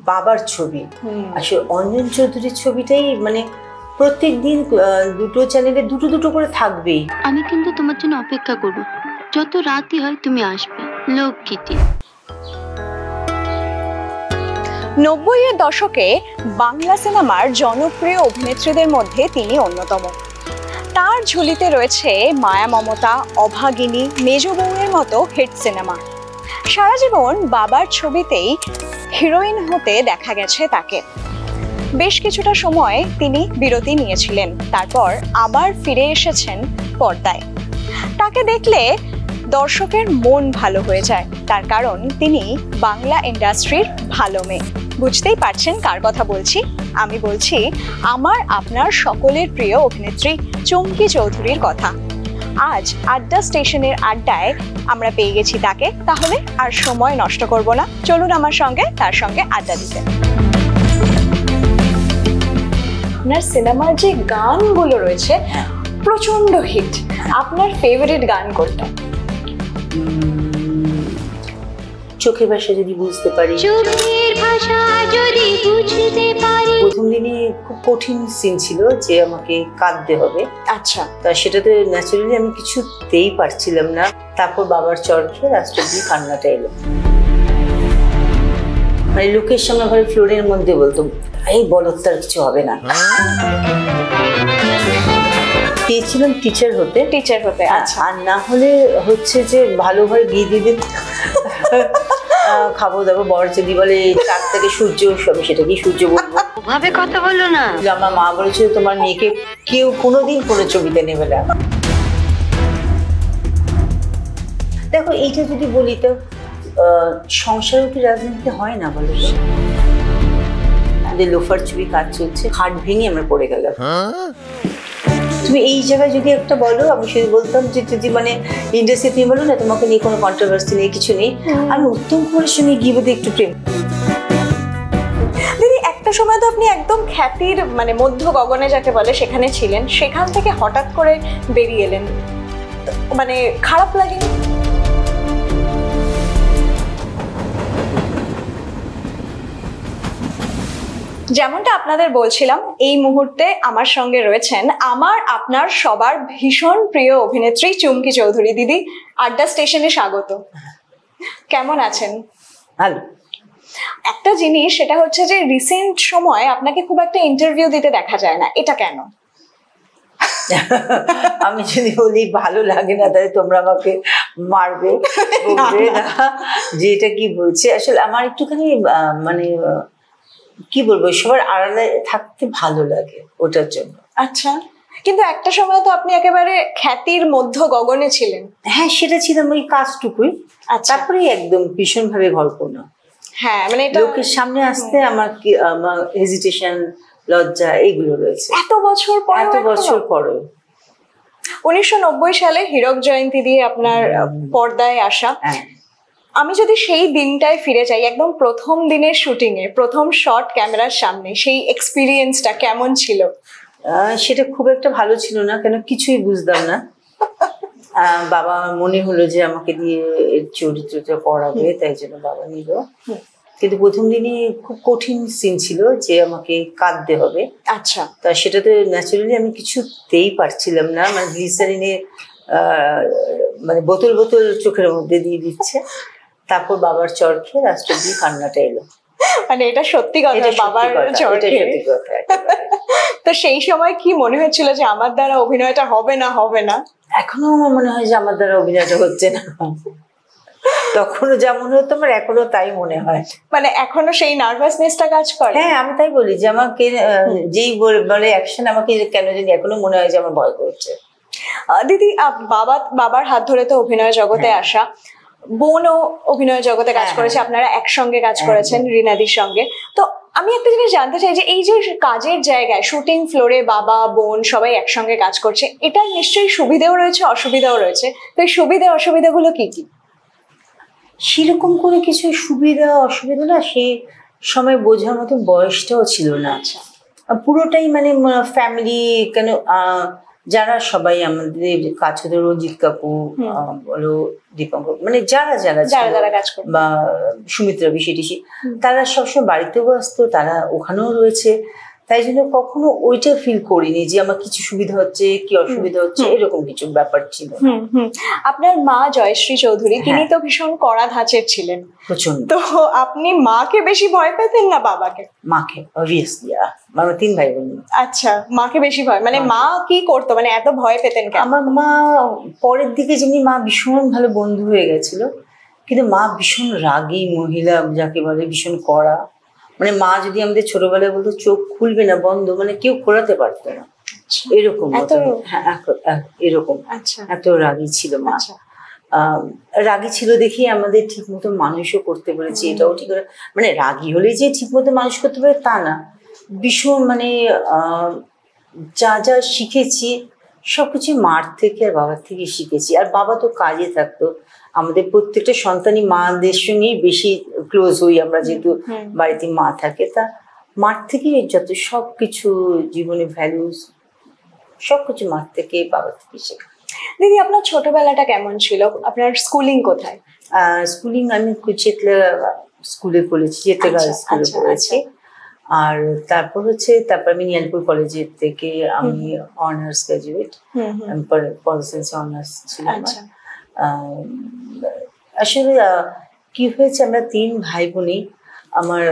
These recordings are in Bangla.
বাবার ছবি। আসলে অঞ্জন চৌধুরীর ছবিটাই মানে প্রত্যেকদিন দুটো চ্যানেলে দুটো দুটো করে থাকবেই। আমি কিন্তু তোমার জন্য অপেক্ষা করব, যত রাতই হয় তুমি আসবে। লক্ষ্মীটি। 90-এর দশকে বাংলা সিনেমার জনপ্রিয় অভিনেত্রীদের মধ্যে তিনি অন্যতম। তার ঝুলিতে রয়েছে মায়া মমতা, অভাগিনী, মেজ বউয়ের মতো হিট সিনেমা। সারা জীবন বাবার ছবিতেই হিরোইন হতে দেখা গেছে তাকে। বেশ কিছুটা সময় তিনি বিরতি নিয়েছিলেন, তারপর আবার ফিরে এসেছেন পর্দায়। তাকে দেখলে দর্শকের মন ভালো হয়ে যায়, তার কারণ তিনি বাংলা ইন্ডাস্ট্রির ভালো মেয়ে। বুঝতেই পারছেন কার কথা বলছি। আমি বলছি আমার আপনার সকলের প্রিয় অভিনেত্রী চুমকি চৌধুরীর কথা। আজ আড্ডা স্টেশনের আড্ডায় আমরা পেয়ে গেছি তাকে। তাহলে আর সময় নষ্ট করব না, চলুন আমার সঙ্গে তার সঙ্গে আড্ডা দিতে। আপনার সিনেমার যে গানগুলো রয়েছে প্রচন্ড হিট, আপনার ফেভারিট গান কোনটা? চোখের ভাষা যদি বুঝতে পারি। চোখের ভাষা যদি বুঝতে পারি। প্রথম দিনে খুব কঠিন সিন ছিল যে আমাকে কাঁদতে হবে। আচ্ছা। তা সেটাতে ন্যাচারালি আমি কিছুতেই পারছিলাম না। তারপর বাবার চর খেয়ে লাস্টে দিয়ে কান্নাটা এলো। মানে লোকের সামনে ঘরে ফ্লোরের মধ্যে বলতো, এই বলত তার কিছু হবে না। চেয়েছিলাম টিচার হতে। আচ্ছা। আর না হলে হচ্ছে যে ভালোভাবে বিয়ে দিয়ে দিন, খাবো দাবো। বড় যদি বলে 4 থেকে সূর্য, আমি সেটাকেই সূর্য বলবো। ওভাবে কথা বলো না। আমার মা বলেছিল তোমার মেয়েকে কেউ কোনোদিন কোনো ছবিতে নেবে না। দেখো এইটা যদি বলি তো সংসারও কি রাজনীতি হয় না বলো? আমাদের লোফার ছবি কাজ চলছে, হাট ভেঙে আমরা পড়ে গেলাম। তুমি এই জায়গায় যদি একটা বলো, আমি শুধু বলতাম যে যদি মানে ইন্ডাস্ট্রি তুমি বলো না তোমাকে নিয়ে কোনো কন্ট্রোভার্সি নেই, কিছু নেই, আমি উত্তম কুমারের সঙ্গে গিয়ে বোধহয় একটু প্রেম। দিদি একটা সময় তো আপনি একদম খ্যাতির মানে মধ্য গগনে যাকে বলে সেখানে ছিলেন, সেখান থেকে হঠাৎ করে বেরিয়ে এলেন, মানে খারাপ লাগেনি? যেমনটা আপনাদের বলছিলাম, এই মুহূর্তে আমার সঙ্গে রয়েছেন আমার আপনার সবার ভীষণ প্রিয় অভিনেত্রী চুমকি চৌধুরী। দিদি, আড্ডা স্টেশনে স্বাগত। কেমন আছেন? ভালো। একটা জিনিস সেটা হচ্ছে যে রিসেন্ট সময় আপনাকে খুব একটা ইন্টারভিউ দিতে দেখা যায় না, এটা কেন? আমি যদি বলি ভালো লাগে না তাই তোমরা আমাকে মারবে, বলবে না যে এটা কি বলছে। আসলে আমার একটুখানি মানে কি বলবো, সবার আড়ালে থাকতে ভালো লাগে, ওটার জন্য। আচ্ছা, কিন্তু একটা সময় তো আপনি একেবারে খ্যাতির মধ্য গগনে ছিলেন। হ্যাঁ, সেটা ছিলাম ওই কাজটুকুই। তারপরে একদম ভীষণ ভাবে ঘরকোনা। হ্যাঁ, মানে লোকের সামনে আসতে আমার হেজিটেশন, লজ্জা এগুলো রয়েছে। এত বছর পরে 1990 সালে হীরক জয়ন্তী দিয়ে আপনার পর্দায় আসা। আমি যদি সেই দিনটায় ফিরে যাই, একদম প্রথম দিনের শুটিং এ প্রথম শট ক্যামেরার সামনে, সেই এক্সপিরিয়েন্সটা কেমন ছিল? সেটা খুব একটা ভালো ছিল না, কেন কিছুই বুঝতাম না। বাবা মনে হলো যে আমাকে দিয়ে চরিত্রটা করাবে, তাই জন্য বাবা নিল। কিন্তু প্রথম দিনই খুব কঠিন সিন ছিল যে আমাকে কাঁদতে হবে। আচ্ছা। তা সেটাতে ন্যাচারালি আমি কিছুতেই পারছিলাম না। মানে গ্লিসারিনে মানে বোতল বোতল চোখের মধ্যে দিয়ে দিচ্ছে। তারপর বাবার চর খেয়ে লাস্টে দিয়ে কান্নাটা এলো। মানে এটা সত্যি কথা, বাবার চর খেয়ে। তো সেই সময় কি মনে হচ্ছিল যে আমার দ্বারা অভিনয়টা হবে না? এখনো আমার মনে হয় যে আমার দ্বারা অভিনয়টা হচ্ছে না। তখনও যেমন হতো আমার এখনো তাই মনে হয়। মানে এখনো সেই নার্ভাসনেসটা কাজ করে? হ্যাঁ, আমি তাই বলি যে আমাকে যেই বলে অ্যাকশন, আমাকে কেন জানি এখনো মনে হয় যে আমার ভয় করছে। দিদি, বাবার হাত ধরে তো অভিনয় জগতে আসা, বোনও অভিনয় জগতে কাজ করেছে, আপনারা একসঙ্গে কাজ করেছেন রিনাদির সঙ্গে। তো আমি একটা জিনিস জানতে চাই যে এই যে কাজের জায়গায় শুটিং ফ্লোরে বাবা বোন সবাই একসঙ্গে কাজ করছে, এটার নিশ্চয়ই সুবিধাও রয়েছে অসুবিধাও রয়েছে। তো এই সুবিধা অসুবিধাগুলো কি কি? সেরকম করে কিছু সুবিধা অসুবিধা না, সেই সময় বোঝার মতো বয়সটাও ছিল না। পুরোটাই মানে ফ্যামিলি, কেন যারা সবাই আমাদের কাছে, ধরো রঞ্জিত কাকু বলো, দীপঙ্কর, মানে যারা যারা কাজ করে, বা সুমিত্রা বিশি, তারা সবসময় বাড়িতেও আসতো, তারা ওখানেও রয়েছে। তাই জন্য কখনো ওইটা ফিল করিনি যে আমার কিছু সুবিধা হচ্ছে কি অসুবিধা হচ্ছে, এরকম কিছু ব্যাপার ছিল। আপনার মা জয়শ্রী চৌধুরী, তিনি তো ভীষণ কড়া ধাঁচের ছিলেন প্রচন্ড। তো আপনি মাকে বেশি ভয় পেতেন না বাবাকে? মাকে অবভিয়াসলি, আমরা 3 ভাই বোন। আচ্ছা, মাকে বেশি ভয়, মানে মা কি করতো, মানে এত ভয় পেতেন কেন? আমার মা পরের দিকে যেমনি মা ভীষণ ভালো বন্ধু হয়ে গেছিল, কিন্তু মা ভীষণ রাগী মহিলা, যাকে বলে ভীষণ কড়া। মানে মা যদি আমাদের ছোটবেলায় বলতো চোখ খুলবে না, বন্ধ, মানে কেউ খোলাতে পারতো না, এরকম। এরকম এত রাগী ছিল মা। রাগী ছিল দেখি আমাদের ঠিক মতো মানুষও করতে পেরেছি, এটাও ঠিক। মানে রাগী হলে যে ঠিক মতো মানুষ করতে পারে তা না, ভীষণ মানে যা যা শিখেছি সবকিছু মার থেকে আর বাবার থেকে শিখেছি। আর বাবা তো কাজে থাকতো, আমাদের প্রত্যেকটা সন্তানই মাদের সঙ্গেই বেশি ক্লোজ হই আমরা, যেহেতু বাড়িতে মা থাকে। তা মার থেকে যত সবকিছু জীবনে ভ্যালুস সবকিছু মার থেকে বাবার থেকে শেখা। দিদি, আপনার ছোটবেলাটা কেমন ছিল? আপনার স্কুলিং কোথায়? স্কুলিং আমি চেতলা স্কুলে পড়েছি, চেতলা গার্লস স্কুলে পড়েছি। আর তারপর আমি নিয়ালপুর কলেজের থেকে আমি অনার্স গ্রাজুয়েট, পল সায়েন্সে অনার্স ছিল। আসলে কি হয়েছে, আমরা 3 ভাই বোনই, আমার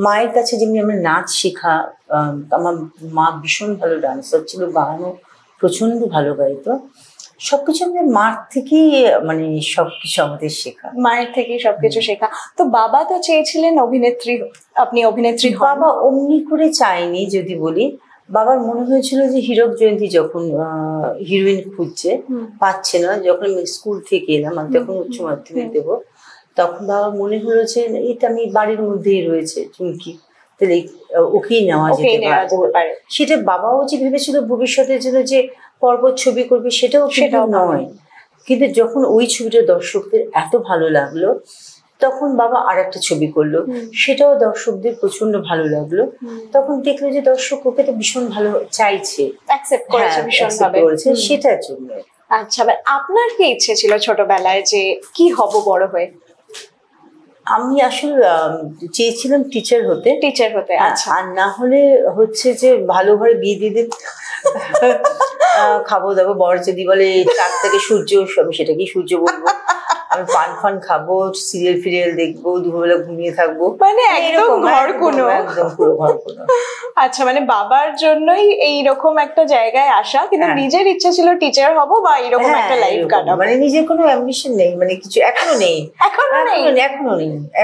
মায়ের কাছে যেমনি আমরা নাচ শেখা, আমার মা ভীষণ ভালো ডান্সার ছিল, গানও প্রচন্ড ভালো গাইতো। সবকিছু আমাদের মার থেকেই, মানে সবকিছু আমাদের শেখা, মায়ের থেকেই সবকিছু শেখা। তো বাবা তো চেয়েছিলেন অভিনেত্রী, আপনি অভিনেত্রী? বাবা অমনি করে চাইনি, যদি বলি বাবার মনে হয়েছিল যে হীরক জয়ন্তী যখন হিরোইন খুঁজছে, পাচ্ছে না, যখন আমি স্কুল থেকে এলাম, আমি তখন উচ্চ মাধ্যমিক দেবো, তখন বাবার মনে হলো যে এটা আমি বাড়ির মধ্যেই রয়েছে চুমকি, তাহলে ওকেই নেওয়া যেতে পারে। সেটা বাবাও যে ভেবেছিল ভবিষ্যতের জন্য যে পর্বত ছবি করবে, সেটাও নয়। কিন্তু যখন ওই ছবিটা দর্শকদের এত ভালো লাগলো, তখন বাবা আর একটা ছবি করলো, সেটাও দর্শকদের প্রচন্ড ভালো লাগলো। তখন দেখলো যে দর্শক ওকে তো ভীষণ ভালো চাইছে, অ্যাকসেপ্ট করেছে ভীষণভাবে, সেটার জন্য। আচ্ছা, আপনার কি ইচ্ছে ছিল ছোটবেলায় যে কি হব বড় হয়ে? আমি আসলে চেয়েছিলাম টিচার হতে। আচ্ছা। আর না হলে যে ভালো ঘরে বিয়ে দিয়ে দিন, খাবো দাবো, বড় যদি বলে 4 থেকে সূর্য, আমি সেটাকেই সূর্য বলবো। আমি পান খাবো, সিরিয়াল দেখবো, দুপুরবেলা ঘুমিয়ে থাকবো, মানে একদম ঘরকুনো। আচ্ছা, মানে বাবার জন্যই এইরকম একটা জায়গায় আসা, কিন্তু নিজের ইচ্ছা ছিল টিচার হব বা এরকম একটা লাইফ কাটাবো। মানে নিজের কোনো অ্যাম্বিশন নেই, মানে কিছু এখনো নেই।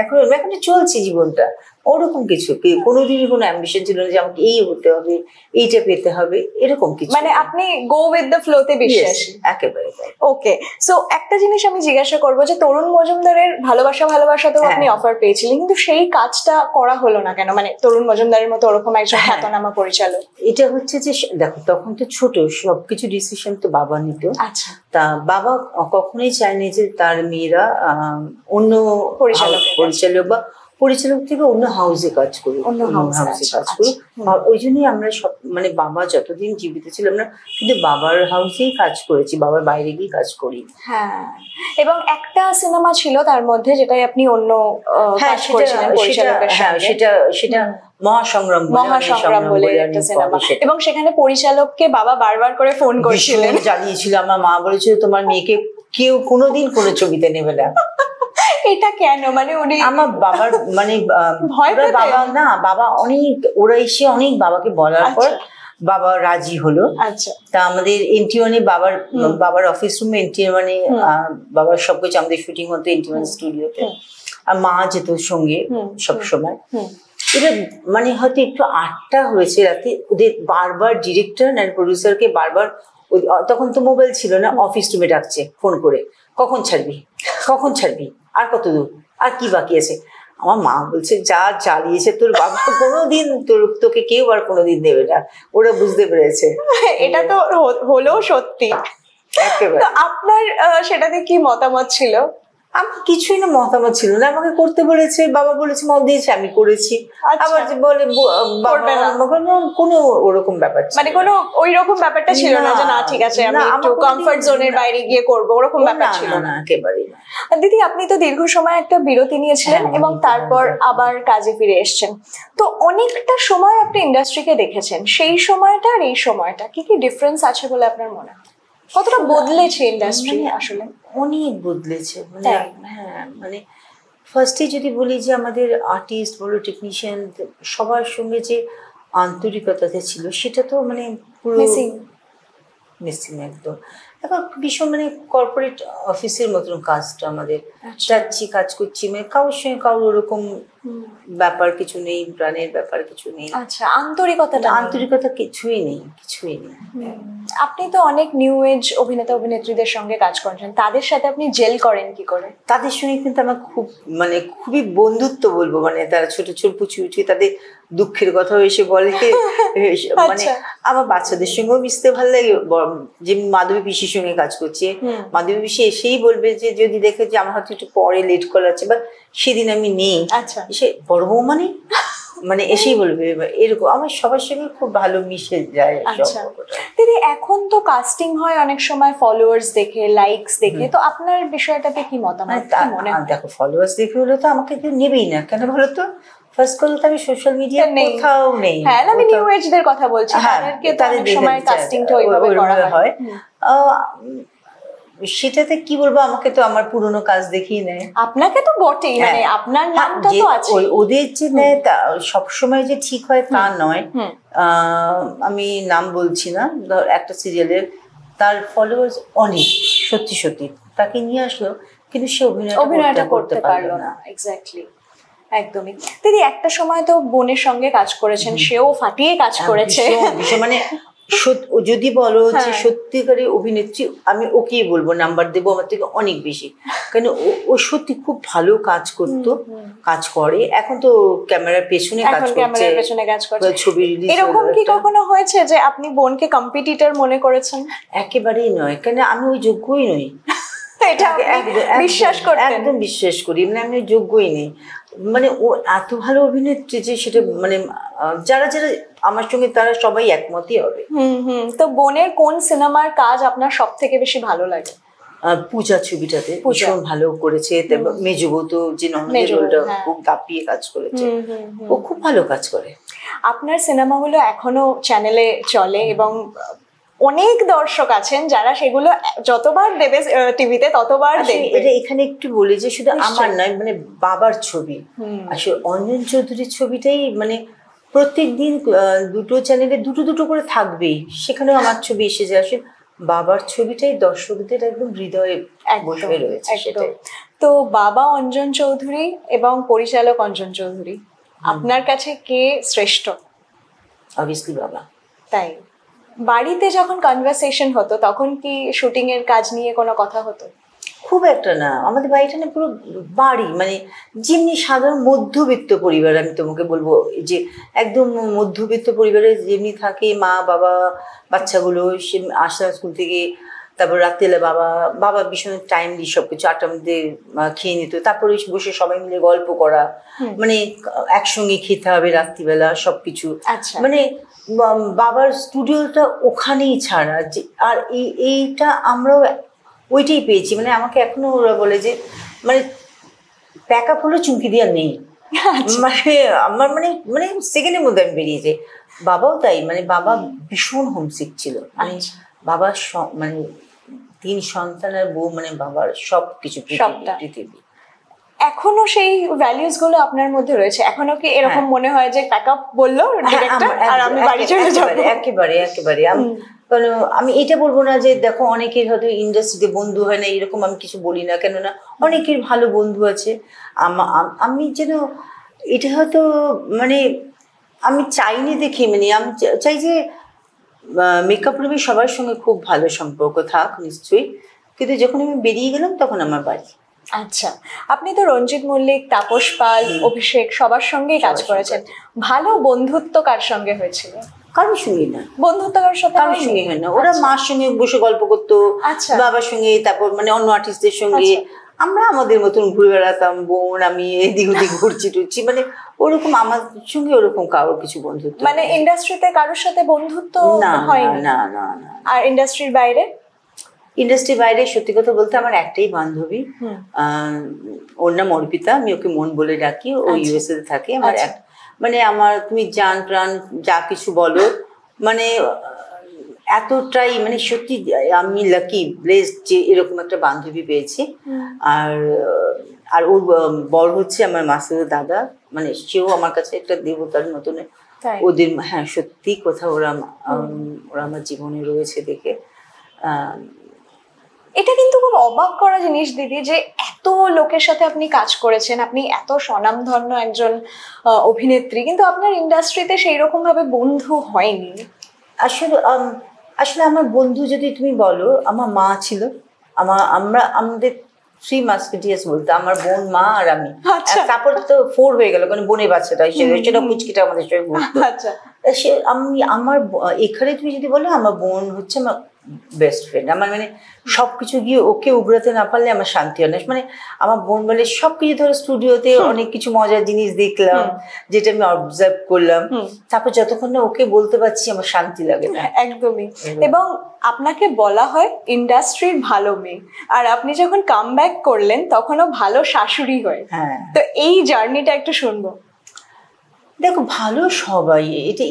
এখনো চলছে জীবনটা, ওরকম কিছু কোনোদিনই কোনো অ্যাম্বিশন ছিল না যে আমাকে এই হতে হবে, এইটা পেতে হবে, এরকম কিছু। মানে আপনি গো উইথ দ্য ফ্লোতে বিশ্বাসী একেবারে। ওকে, সো একটা জিনিস আমি জিজ্ঞাসা করবো যে তরুণ মজুমদারের ভালোবাসাতেও আপনি অফার পেয়েছিলেন, কিন্তু সেই কাজটা করা হলো না কেন? মানে তরুণ মজুমদারের মতো ওরকম একজন খ্যাতনামা পরিচালক। এটা হচ্ছে যে দেখো, তখন তো ছোট, সবকিছু ডিসিশন তো বাবা নিত। আচ্ছা। তা বাবা কখনোই চায়নি যে তার মেয়েরা অন্য পরিচালক বা পরিচালক থেকে অন্য হাউসে কাজ করি, অন্য হাউসে কাজ করি। ওই জন্যই আমরা সব, মানে বাবা যতদিন জীবিত ছিলাম না, কিন্তু বাবার হাউসেই কাজ করেছি, বাবার বাইরে গিয়ে কাজ করি। হ্যাঁ, এবং একটা সিনেমা ছিল তার মধ্যে যেটাই আপনি অন্য কাজ করেছিলেন পরিচালকের সঙ্গে, সেটা মহাসংগ্রাম বলে একটা সিনেমা, এবং সেখানে পরিচালককে বাবা বারবার করে ফোন করেছিলেন, জানিয়েছিল। আমার মা বলেছিল তোমার মেয়েকে কেউ কোনোদিন কোনো ছবিতে নেবে না। এটা কেন? মানে উনি, আমার বাবার মানে বাবা অনেক, ওরা এসে অনেক বাবাকে বলার পর বাবা রাজি হলো। আচ্ছা। তা আমাদের NT1-এ বাবার অফিস রুমে, NT1-এ বাবার সবকিছু, আমাদের শুটিং হতো NT1 স্টুডিওতে, আর মা যেত সঙ্গে সবসময়। এটা মানে হয়তো একটু 8টা হয়েছে রাতে, ওদের বারবার ডিরেক্টর আর প্রডিউসারকে বারবার, তখন তো মোবাইল ছিল না, অফিস রুমে ডাকছে ফোন করে, কখন ছাড়বি, আর কত দূর, আর কি বাকি আছে। আমার মা বলছে যা জ্বালিয়েছে তোর বাবা, কোনোদিন তোকে কেউ আর কোনোদিন দেবে না, ওরা বুঝতে পেরেছে। এটা তো হলো সত্যি। আপনার সেটাতে কি মতামত ছিল? আমার কিছুই না মতামত ছিল না, আমাকে করতে বলেছে, বাবা বলেছে মত দিয়েছে, আমি করেছি। আবার যে বলে কোনো ওরকম ব্যাপার মানে কোনো ওই রকম ব্যাপারটা ছিল না যে না ঠিক আছে আমি একটু কমফর্ট জোনের বাইরে গিয়ে করব, ওরকম ব্যাপার ছিল না, একেবারেই না। দিদি আপনি তো দীর্ঘ সময় একটা বিরতি নিয়েছিলেন এবং তারপর আবার কাজে ফিরে এসেছেন, তো অনেকটা সময় আপনি ইন্ডাস্ট্রিকে দেখেছেন, সেই সময়টা আর এই সময়টা কি কি ডিফারেন্স আছে বলে আপনার মনে হয়? কতটা বদলেছে ইন্ডাস্ট্রি? আসলে অনেক বদলেছে, মানে হ্যাঁ, মানে ফার্স্টে যদি বলি যে আমাদের আর্টিস্ট বলো, টেকনিশিয়ান, সবার সঙ্গে যে আন্তরিকতাটা ছিল সেটা তো মানে পুরো মিসিং একদম। এখন ভীষণ মানে কর্পোরেট অফিসের মতন কাজটা আমাদের, যাচ্ছি কাজ করছি, মানে কারোর সঙ্গে কারোর ওরকম ব্যাপার কিছু নেই, প্রাণের ব্যাপার কিছু নেই। আচ্ছা, আন্তরিকতা কিছুই নেই, কিছুই নেই। আপনি তো অনেক নিউ এজ অভিনেতা অভিনেত্রীদের সঙ্গে কাজ করেছেন, তাদের সাথে আপনি জেল করেন কি করে? তাদের সঙ্গে কিন্তু আমার খুবই বন্ধুত্ব বলবো, মানে তারা ছোট ছোট পুচি তাদের দুঃখের কথাও এসে বলে, মানে আমার বাচ্চাদের সঙ্গেও মিশতে ভালো লাগে। যে মাধবী পিসির সঙ্গে কাজ করছে, মাধবী পিসি এসেই বলবে যে যদি দেখে যে আমার হয়তো একটু পরে লেট করা আছে বা সেদিন আমি নেই, এসে বড় বৌমা নেই, মানে এসেই বলবে এরকম। আমার সবার সঙ্গে খুব ভালো মিশে যায়। দিদি এখন তো কাস্টিং হয় অনেক সময় ফলোয়ার্স দেখে, লাইকস দেখে, তো আপনার বিষয়টাতে কি মতামত? দেখো, ফলোয়ার্স দেখে হলে তো আমাকে কেউ নেবেই না, কেন বলো তো? ফার্স্ট কথা তো আমি সোশ্যাল মিডিয়া কোথাও নেই। হ্যাঁ, আমি নিউ এজদের কথা বলছি, তাদেরকে তাদের সময় কাস্টিংটা ওইভাবে করা হয়। সেটাতে কি বলবো, আমাকে তো আমার পুরনো কাজ দেখিয়ে নেয়। আপনাকে তো বটেই, মানে আপনার নামটা তো আছে। ওদের যে নেয় সবসময় যে ঠিক হয় তা নয়। আমি নাম বলছি না, ধর একটা সিরিয়ালের তার ফলোয়ার্স অনেক, সত্যি সত্যি তাকে নিয়ে আসলো, কিন্তু সে অভিনয়টা করতে পারলো না। এক্স্যাক্টলি, একদমই। দিদি একটা সময় তো বোনের সঙ্গে কাজ করেছেন, সেও ফাটিয়ে কাজ করেছে, মানে যদি বলো যে সত্যিকারের অভিনেত্রী, আমি ওকেই বলবো, নাম্বার দেবো আমার থেকে অনেক বেশি, কারণ ও সত্যি খুব ভালো কাজ করতো, কাজ করে। এখন তো ক্যামেরার পেছনে কাজ করছে, ছবি রিলিজ। এরকম কি কখনো হয়েছে যে আপনি বোনকে কম্পিটিটর মনে করেছেন? একেবারেই নয়, কেন আমি ওই যোগ্যই নই। একদম বিশ্বাস করি, মানে আমি যোগ্যই নেই। মানে ও এত ভালো অভিনেত্রী যে সেটা মানে যারা যারা আমার সঙ্গে তারা সবাই একমতই হবে। তো বোনের কোন সিনেমার কাজ আপনার সব থেকে বেশি ভালো লাগে? পূজা ছবিটাতে ভীষণ ভালো করেছে। মেজবউ তো যে ননদের রোলটা খুব দাপিয়ে কাজ করেছে, ও খুব ভালো কাজ করে। আপনার সিনেমাগুলো এখনো চ্যানেলে চলে এবং অনেক দর্শক আছেন যারা সেগুলো যতবার দেবে টিভিতে ততবার দেখবে। এটা এখানে একটু বলি যে শুধু আমার নয়, মানে বাবার ছবি, আসলে অঞ্জন চৌধুরীর ছবিটাই মানে প্রত্যেক দিন দুটো চ্যানেলে দুটো করে থাকবেই, সেখানেও আমার ছবি এসে যায়। আসলে বাবার ছবিটাই দর্শকদের একদম হৃদয়ে বসে রয়েছে। তো বাবা অঞ্জন চৌধুরী এবং পরিচালক অঞ্জন চৌধুরী, আপনার কাছে কে শ্রেষ্ঠ? অবভিয়াসলি বাবা। তাই বাড়িতে যখন কনভারসেশন হতো তখন কি শুটিং এর কাজ নিয়ে কোনো কথা হতো? খুব একটা না, আমাদের বাড়িটা না পুরো বাড়ি, মানে যেমনি সাধারণ মধ্যবিত্ত পরিবার, আমি তোমাকে বলবো যে একদম মধ্যবিত্ত পরিবারে যেমনি থাকে, মা বাবা বাচ্চাগুলো সে আসলাম স্কুল থেকে, তারপর রাত্রিবেলা বাবা ভীষণ টাইমলি সবকিছু 8টার মধ্যে খেয়ে নিত, তারপরে বসে সবাই মিলে গল্প করা, মানে একসঙ্গে খেতে হবে রাত্রিবেলা সবকিছু। মানে বাবার স্টুডিওটা ওখানেই ছাড়া, যে আর এইটা আমরাও ওইটাই পেয়েছি। মানে আমাকে এখনো ওরা বলে যে মানে প্যাক আপ হলো চুমকি দেওয়া নেই, মানে আমার মানে সেকেন্ডের মধ্যে আমি বেরিয়ে যাই। বাবাও তাই, মানে বাবা ভীষণ হোমসিক ছিল, মানে বাবার মানে 3 সন্তানের বউ, মানে বাবার সবকিছু পৃথিবী। এখনো সেই ভ্যালুস গুলো আপনার মধ্যে রয়েছে? এখনো কি এরকম মনে হয় যে প্যাক আপ বললো ডিরেক্টর আর আমি বাড়ি চলে যাব? একেবারে কারণ আমি এটা বলবো না যে দেখো অনেকের হয়তো ইন্ডাস্ট্রিতে বন্ধু হয় না, এরকম আমি কিছু বলি না, কেননা অনেকের ভালো বন্ধু আছে। আমি যেন এটা হয়তো মানে আমি চাইনি দেখে, মানে আমি চাই যে মেকআপ রুমে সবার সঙ্গে খুব ভালো সম্পর্ক থাক নিশ্চয়ই, কিন্তু যখন আমি বেরিয়ে গেলাম তখন আমার বাড়ি। আচ্ছা, আপনি তো রঞ্জিত মল্লিক, তাপস পাল, অভিষেক সবার সঙ্গেই কাজ করেছেন, ভালো বন্ধুত্ব কার সঙ্গে হয়েছিল? কারোর সঙ্গে না, বন্ধুত্ব কারোর সঙ্গে হয় না। ওরা মার সঙ্গে বসে গল্প করতো, বাবার সঙ্গে, তারপর মানে অন্য আর্টিস্টদের সঙ্গে। আমরা আমাদের মতন ঘুরে বেড়াতাম, বোন আমি এদিক ওদিক ঘুরছি টুরছি, মানে ওরকম আমার সঙ্গে ওরকম কারোর কিছু বন্ধুত্ব মানে ইন্ডাস্ট্রিতে কারোর সাথে বন্ধুত্ব না হয়নি? না না না। আর ইন্ডাস্ট্রির বাইরে? ইন্ডাস্ট্রির বাইরে সত্যি কথা বলতে আমার একটাই বান্ধবী, ওর নাম অর্পিতা, আমি ওকে মন বলে ডাকি, ও ইউএসএ তে থাকে। আমার মানে আমার তুমি জান প্রাণ যা কিছু বলো, মানে এতটাই মানে সত্যি আমি লাকি ব্লেসড যে এরকম একটা বান্ধবী পেয়েছি। আর আর ওর বড় হচ্ছে আমার মাসুদের দাদা, মানে সেও আমার কাছে একটা দেবতার মতন। ওদের হ্যাঁ সত্যি কথা ওরা আমার জীবনে রয়েছে দেখে। এটা কিন্তু খুব অবাক করা জিনিস দিদি, যে এত লোকের সাথে আপনি কাজ করেছেন, আপনি এত স্বনামধন্য একজন অভিনেত্রী, কিন্তু আপনার ইন্ডাস্ট্রিতে সেই রকম ভাবে বন্ধু হয়নি। আসলে আমার বন্ধু যদি তুমি বলো, আমার মা ছিল, আমাদের 3 মাস্কেটিয়ার্স বলতে, আমার বোন, মা আর আমি। তারপর তো 4 হয়ে গেল, কারণ বোনের বাচ্চাটা সেটা কুচকিটা আমাদের সঙ্গে ঘুরতো। সে আমার এখানে তুমি যদি বলো, আমার বোন হচ্ছে আমার বেস্ট ফ্রেন্ড। আমার মানে সবকিছু গিয়ে ওকে উগড়াতে না পারলে আমার শান্তি হয় না। মানে আমার বোন বলে সবকিছু, ধরো স্টুডিওতে অনেক কিছু মজার জিনিস দেখলাম, যেটা আমি অবজার্ভ করলাম, তারপর যতক্ষণ না ওকে বলতে পারছি আমার শান্তি লাগে না। একদমই। এবং আপনাকে বলা হয় ইন্ডাস্ট্রির ভালো মেয়ে, আর আপনি যখন কামব্যাক করলেন তখনও ভালো শাশুড়ি হয়ে। হ্যাঁ, তো এই জার্নিটা একটু শুনবো। দেখো, ভালো সবাই,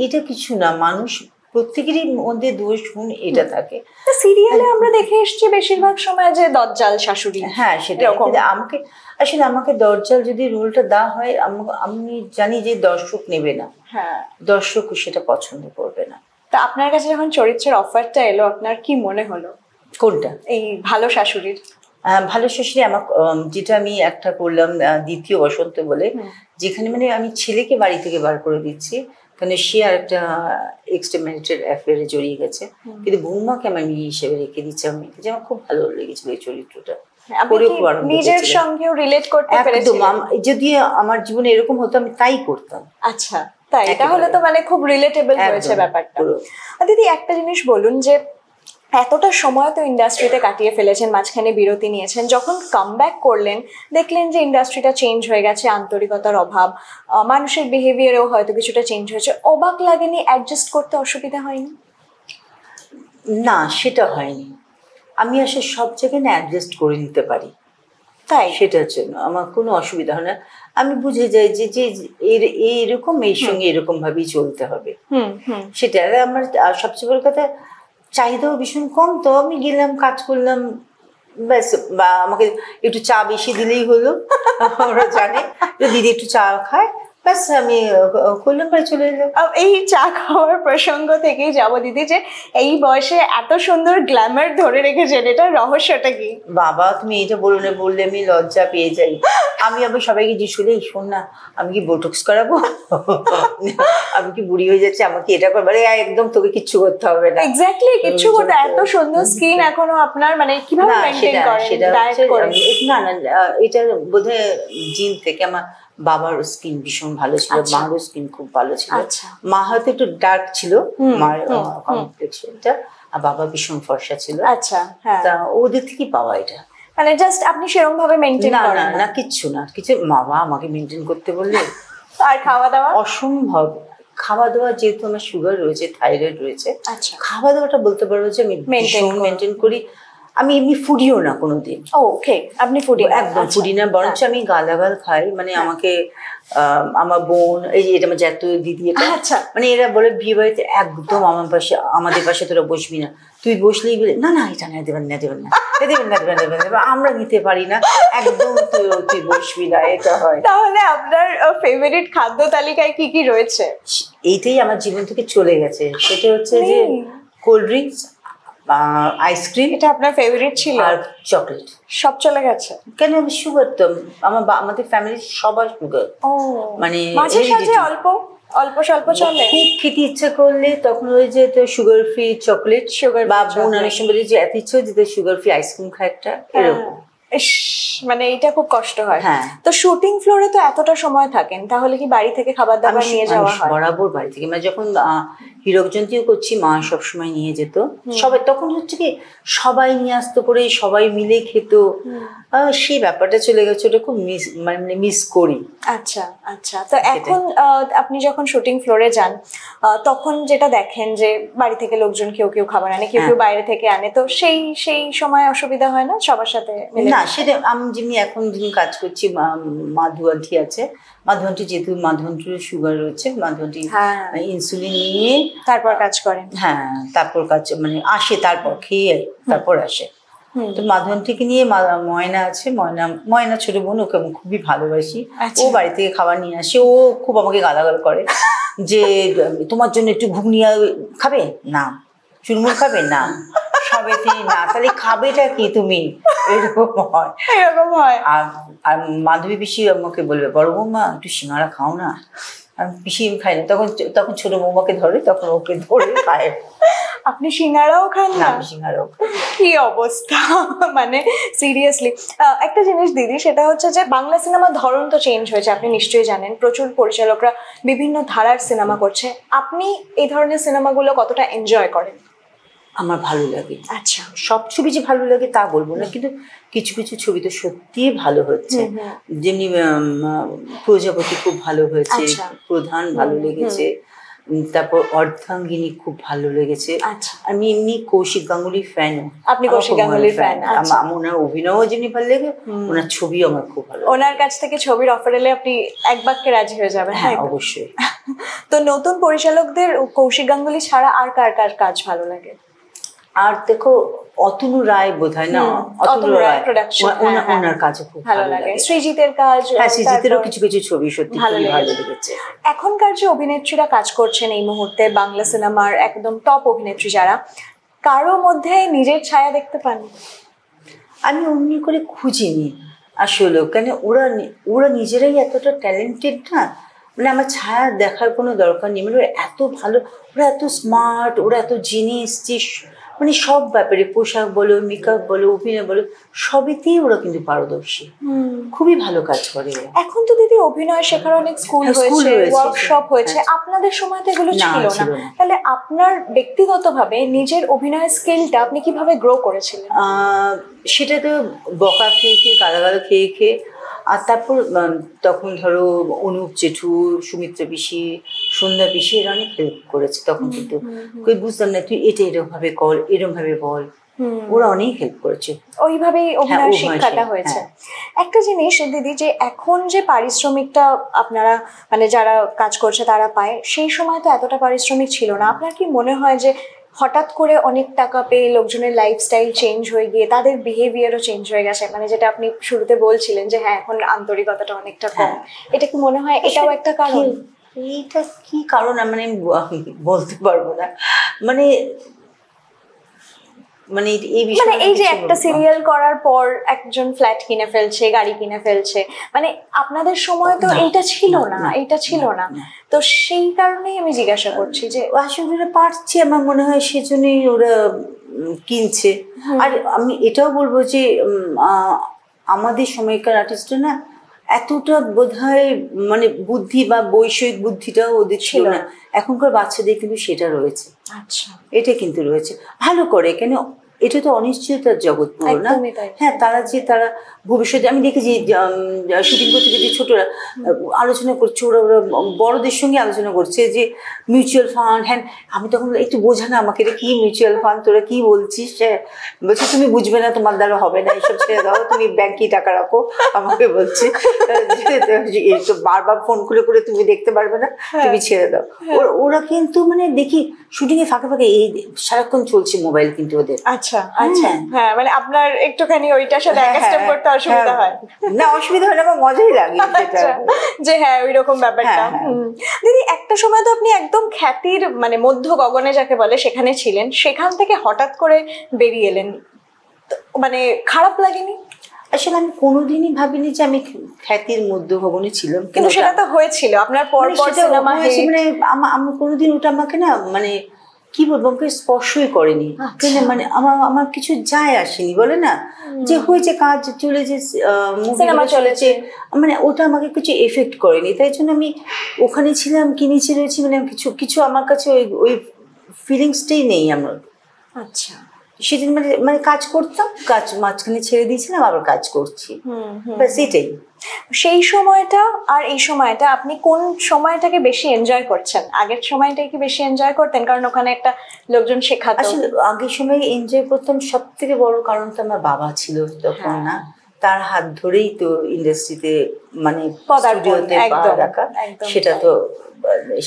এটা কিছু না, মানুষ প্রত্যেকেরই মধ্যে দোষ গুণ এটা থাকে। সিরিয়ালে আমরা দেখে এসেছি বেশিরভাগ সময় যে দজ্জাল শাশুড়ি। হ্যাঁ, সেটা আমাকে দজ্জাল যদি রোলটা দেওয়া হয়, আমি জানি যে দর্শক নেবে না। হ্যাঁ, দর্শক সেটা পছন্দ করবে না। তা আপনার কাছে যখন চরিত্রের অফারটা এলো, আপনার কি মনে হলো? কোনটা? এই ভালো শাশুড়ির। ভালো শাশুড়ি আমার, যেটা আমি একটা করলাম দ্বিতীয় বসন্ত বলে, যেখানে মানে আমি ছেলেকে বাড়ি থেকে বার করে দিচ্ছি, কারণ সে আর একটা এক্সট্রা ম্যারিটাল অ্যাফেয়ারে জড়িয়ে গেছে, কিন্তু বৌমাকে আমি মেয়ে হিসেবে রেখে দিচ্ছি। আমার খুব ভালো লেগেছিল এই চরিত্রটা। নিজের সঙ্গেও রিলেট করতে পেরেছিলাম। যদি আমার জীবনে এরকম হতো আমি তাই করতাম। আচ্ছা, তাই তাহলে তো মানে খুব রিলেটেবল হয়েছে ব্যাপারটা। দিদি একটা জিনিস বলুন, যে এতটা সময় তো ইন্ডাস্ট্রিতে কাটিয়ে ফেলেছেন, মাঝখানে বিরতি নিয়েছেন, যখন কামব্যাক করলেন দেখলেন যে ইন্ডাস্ট্রিটা চেঞ্জ হয়ে গেছে, আন্তরিকতার অভাব, মানুষের বিহেভিয়ারেও হয়তো কিছুটা চেঞ্জ হয়েছে, অবাক লাগেনি? অ্যাডজাস্ট করতে অসুবিধা হয়নি? না, সেটা হয়নি। আমি আসলে সব জায়গায় না অ্যাডজাস্ট করে নিতে পারি, তাই সেটার জন্য আমার কোনো অসুবিধা হয় না। আমি বুঝে যাই যে এইরকম এর সঙ্গে এরকম ভাবেই চলতে হবে। সেটা আমার সবচেয়ে বড় কথা, চাহিদাও ভীষণ কম, তো আমি গেলাম, কাজ করলাম, ব্যাস। বা আমাকে একটু চা বেশি দিলেই হলো, ওরা জানে দিদি একটু চা খায়, ব্যাস আমি করলাম, পরে চলে এলাম। এই চা খাওয়ার প্রসঙ্গ থেকেই যাবো দিদি, যে এই বয়সে এত সুন্দর গ্ল্যামার ধরে রেখেছেন, এটার রহস্যটা কি? বাবা, তুমি এটা বললে আমি লজ্জা পেয়ে যাই। আমি আবার সবাইকে জিজ্ঞেস করি, শোন না, আমি কি বোটক্স করাবো, আমি কি বুড়ি হয়ে যাচ্ছে, আমাকে এটা করবে? একদম, তোকে কিচ্ছু করতে হবে না। এক্স্যাক্টলি, কিচ্ছু করতে, এত সুন্দর স্কিন এখনো আপনার, মানে কিভাবে মেইনটেইন করেন? ডায়েট করেন? না, এটা বোধহয় জিন থেকে। আমার বাবার স্কিন ভীষণ ভালো ছিল, মারও স্কিন খুব ভালো ছিল। মা হয়তো একটু ডার্ক ছিল, মার কমপ্লেক্সনটা, আর বাবা ভীষণ ফর্সা ছিল। আচ্ছা, তা ওদের থেকেই পাওয়া এটা। মানে জাস্ট আপনি সেরকম ভাবে মেইনটেইন করেন না? কিচ্ছু না, কিছু বাবা আমাকে মেইনটেইন করতে বললে। আর খাওয়া দাওয়া? অসম্ভব। খাওয়া দাওয়া, যেহেতু আমার সুগার রয়েছে, থাইরয়েড রয়েছে, খাওয়া দাওয়াটা বলতে পারবো যে আমি ভীষণ মেইনটেইন করি। আমি এমনি ফুডিও না কোনোদিন। ওকে, আপনি ফুডি? একদম ফুডি না, বরঞ্চ আমি গালাগাল খাই। মানে আমাকে আমার বোন, এই যে এটা আমার জ্যাঠু দিদি, এটা মানে এরা বলে বিয়ে বাড়িতে একদম আমাদের পাশে তোরা বসবি না, তুই বসলেই বলে না এটা না, দেবেন না, আমরা নিতে পারি না, একদম তুই বসবি না, এটা হয়। তাহলে আপনার ফেভারিট খাদ্য তালিকায় কি কি রয়েছে? এইটাই আমার জীবন থেকে চলে গেছে, সেটা হচ্ছে যে কোল্ড ড্রিঙ্কস, আইসক্রিম। এটা আপনার ফেভারিট ছিল? আর চকলেট। সব চলে গেছে? কেন, আমি সুগার তো, আমাদের ফ্যামিলির সবার সুগার। মানে মাঝে সাঝে অল্প স্বল্প চলে। খুব খেতে ইচ্ছা করলে তখন ওই যে তো সুগার ফ্রি চকলেট, বা বোন অনেক সময় বলে যে এত ইচ্ছা যে সুগার ফ্রি আইসক্রিম খায় একটা, এরকম। মানে এটা খুব কষ্ট হয়। তো শুটিং ফ্লোরে তো এতটা সময় থাকেন, তাহলে কি বাড়ি থেকে খাবার দাবার নিয়ে যাওয়া হয়? বরাবর বাড়ি থেকে, মানে যখন হীরক জয়ন্তীও করছি, মা সবসময় নিয়ে যেত। সবাই তখন হচ্ছে কি সবাই নিয়ে আসতো করে, সবাই মিলে খেত, সেই ব্যাপারটা চলে গেছে, ওটা খুব মানে মিস করি। আচ্ছা আচ্ছা। তো এখন আপনি যখন শুটিং ফ্লোরে যান তখন যেটা দেখেন যে বাড়ি থেকে লোকজন কেউ কেউ খাবার আনে, কেউ কেউ বাইরে থেকে আনে, তো সেই সময় অসুবিধা হয় না সবার সাথে মিলে? না, সেটা আমি যেমনি এখন যিনি কাজ করছি, মাধু আন্টি আছে, মাধু আন্টি যেহেতু মাধু আন্টির সুগার রয়েছে, মাধু আন্টি ইনসুলিন নিয়ে তারপর কাজ করেন। হ্যাঁ, তারপর কাজ মানে আসে, তারপর খেয়ে তারপর আসে। তো মাধু আন্টিকে নিয়ে ময়না আছে, ময়না ছোট বোন, ওকে আমি খুবই ভালোবাসি। ও বাড়ি থেকে খাবার নিয়ে আসে, ও খুব আমাকে গালাগাল করে যে তোমার জন্য একটু ঘুগনি খাবে না, চুরমুর খাবে না, সবেতে না, তাহলে খাবেটা কি তুমি, এরকম হয়। আর মাধবী পিসি আমাকে বলবে বড় বৌমা একটু সিঙ্গাড়া খাও না, আমি পিসি খাই না, তখন ছোট বৌমাকে ধরে, তখন ওকে ধরে খায়। আপনি সিঙ্গাড়াও খান না? সিঙ্গাড়াও। কি অবস্থা, মানে সিরিয়াসলি। একটা জিনিস দিদি, সেটা হচ্ছে যে বাংলা সিনেমার ধরন তো চেঞ্জ হয়েছে, আপনি নিশ্চয়ই জানেন, প্রচুর পরিচালকরা বিভিন্ন ধারার সিনেমা করছে। আপনি এই ধরনের সিনেমাগুলো কতটা এনজয় করেন? আমার ভালো লাগে। আচ্ছা। সব ছবি যে ভালো লাগে তা বলবো না, কিন্তু কিছু কিছু ছবি তো সত্যিই ভালো হচ্ছে, যেমনি প্রজাপতি খুব ভালো হয়েছে, প্রধান ভালো লেগেছে, তারপর অর্ধাঙ্গিনী খুব ভালো লেগেছে। আমি এমনি কৌশিক গাঙ্গুলির ফ্যান। আপনি কৌশিক গাঙ্গুলির ফ্যান? ওনার অভিনয়ও যেমনি ভালো লাগে, ওনার ছবিও আমার খুব ভালো। ওনার কাছ থেকে ছবির অফার এলে আপনি এক বাক্যে রাজি হয়ে যাবেন? হ্যাঁ, অবশ্যই। তো নতুন পরিচালকদের কৌশিক গাঙ্গুলি ছাড়া আর কার কার কাজ ভালো লাগে? আর দেখো, অতনু রায় বোধহয় না, অতনু রায় প্রোডাকশন, ওনার কাজও খুব ভালো লাগে। সৃজিতের কাজ, হ্যাঁ, সৃজিতেরও কিছু কিছু ছবি সত্যি ভালো লেগেছে। এখনকার যে অভিনেত্রীরা কাজ করছেন এই মুহূর্তে বাংলা সিনেমার একদম টপ অভিনেত্রী যারা, কারো মধ্যে নিজের ছায়া দেখতে পান? আমি অমনি করে খুঁজিনি আসলে, কেন ওরা নিজেরাই এতটা ট্যালেন্টেড না, মানে আমার ছায়া দেখার কোনো দরকার নেই। মানে এত ভালো, ওরা এত স্মার্ট, ওরা এত জিনিস, যে মানে সব ব্যাপারে, পোশাক বলো, মেকআপ বলো, অভিনয় বলো, সবেতেই ওরা কিন্তু পারদর্শী, খুবই ভালো কাজ করে। এখন তো দিদি অভিনয় শেখার অনেক স্কুল হয়েছে, ওয়ার্কশপ হয়েছে, আপনাদের সময় তো এগুলো ছিল না। তাহলে আপনার ব্যক্তিগতভাবে নিজের অভিনয় স্কিলটা আপনি কিভাবে গ্রো করেছিলেন? সেটা তো বকা খেয়ে খেয়ে, গালাগাল খেয়ে খেয়ে, আর তারপর তখন ধরো অনুপ জেঠু, সুমিত্রা পিসি, সন্ধ্যা পিসি এরা অনেক হেল্প করেছে। তখন কিন্তু কই বুঝতাম না, তুই এটা এরকম ভাবে কর, এরকম ভাবে বল, ওরা অনেক হেল্প করেছে, ওইভাবেই অভিনয় শিক্ষাটা হয়েছে। একটা জিনিস দিদি, যে এখন যে পারিশ্রমিকটা আপনারা মানে যারা কাজ করছে তারা পায়, সেই সময় তো এতটা পারিশ্রমিক ছিল না। আপনার কি মনে হয় যে হঠাৎ করে অনেক টাকা পেয়ে লোকজনের লাইফস্টাইল চেঞ্জ হয়ে গিয়ে তাদের বিহেভিয়ারও চেঞ্জ হয়ে গেছে, মানে যেটা আপনি শুরুতে বলছিলেন যে হ্যাঁ এখন আন্তরিকতাটা অনেকটা কম, এটা কি মনে হয় এটাও একটা কারণ? এইটা কি কারণ মানে বলতে পারবো না, মানে মানে এই যে একটা সিরিয়াল করার পর একজন ফ্ল্যাট কিনে ফেলছে, গাড়ি কিনে ফেলছে, মানে আপনাদের সময় তো এইটা ছিল না, এইটা ছিল না, তো সেই কারণেই আমি জিজ্ঞাসা করছি যে আসলে পারছে, আমার মনে হয় সেজন্যই ওরা কিনছে। আর আমি এটাও বলবো যে আমাদের সময়কার আর্টিস্টরা না এতটা বোধহয় মানে বুদ্ধি বা বৈষয়িক বুদ্ধিটাও ওদের ছিল না, এখনকার বাচ্চাদের কিন্তু সেটা রয়েছে। আচ্ছা, এটা কিন্তু রয়েছে, ভালো করে, কেন এটা তো অনিশ্চয়তার জগৎ পুরো না। হ্যাঁ, তারা ভবিষ্যতে আমি দেখেছি শুটিং করতে যে ছোটরা আলোচনা করছে, ওরা বড়দের সঙ্গে আলোচনা করছে যে মিউচুয়াল ফান্ড, হ্যাঁ, আমি তখন একটু বোঝা না আমাকে, এটা কি মিউচুয়াল ফান্ড, তোরা কি বলছিস? বলছে তুমি বুঝবে না, তোমার দ্বারা হবে না, এইসব ছেড়ে দাও, তুমি ব্যাংকে টাকা রাখো, আমাকে বলছে বারবার ফোন করে করে তুমি দেখতে পারবে না, তুমি ছেড়ে দাও। ওরা কিন্তু মানে দেখি শুটিং এ ফাঁকে ফাঁকে এই সারাক্ষণ চলছে মোবাইল কিন্তু ওদের। আচ্ছা আচ্ছা, হ্যাঁ, মানে আপনার একটুখানি ওইটার সাথে অ্যাডজাস্ট করতে অসুবিধা হয়? না, অসুবিধা হয় না, আমার মজাই লাগে যে হ্যাঁ ওই রকম ব্যাপারটা। দিদি, একটা সময় তো আপনি একদম খ্যাতির মানে মধ্য গগনে যাকে বলে সেখানে ছিলেন, সেখান থেকে হঠাৎ করে বেরিয়ে এলেন, মানে খারাপ লাগেনি? আসলে আমি কোনোদিনই ভাবিনি যে আমি খ্যাতির মধ্য গগনে ছিলাম, কিন্তু সেটা তো হয়েছিল আপনার পর পর সিনেমা হয়েছে, মানে আমি কোনোদিন ওটা আমাকে না মানে কি বলবো, আমাকে স্পর্শই করেনি, মানে আমার কিছু যায় আসেনি, বলে না যে হয়েছে কাজ চলেছে, সিনেমা চলেছে, মানে ওটা আমাকে কিছু এফেক্ট করেনি। তাই জন্য আমি ওখানে ছিলাম, কি নিচে রয়েছি, মানে কিছু আমার কাছে ওই ফিলিংসটাই নেই আমার। আচ্ছা, সেদিন মানে মানে কাজ করতাম, কাজ মাঝখানে ছেড়ে দিয়েছিলাম, আবার কাজ করছি, ব্যাস এটাই। সেই সময়টা আর এই সময়টা আপনি কোন সময়টাকে বেশি এনজয় করছেন? আগের সময়টাই কি বেশি এনজয় করতেন কারণ ওখানে একটা লোকজন শেখাতো? আসলে আগের সময় এনজয় করতাম, সব থেকে বড় কারণ তো আমার বাবা ছিল তখন, না তার হাত ধরেই তো ইন্ডাস্ট্রিতে মানে স্টুডিওতে পা রাখা, সেটা তো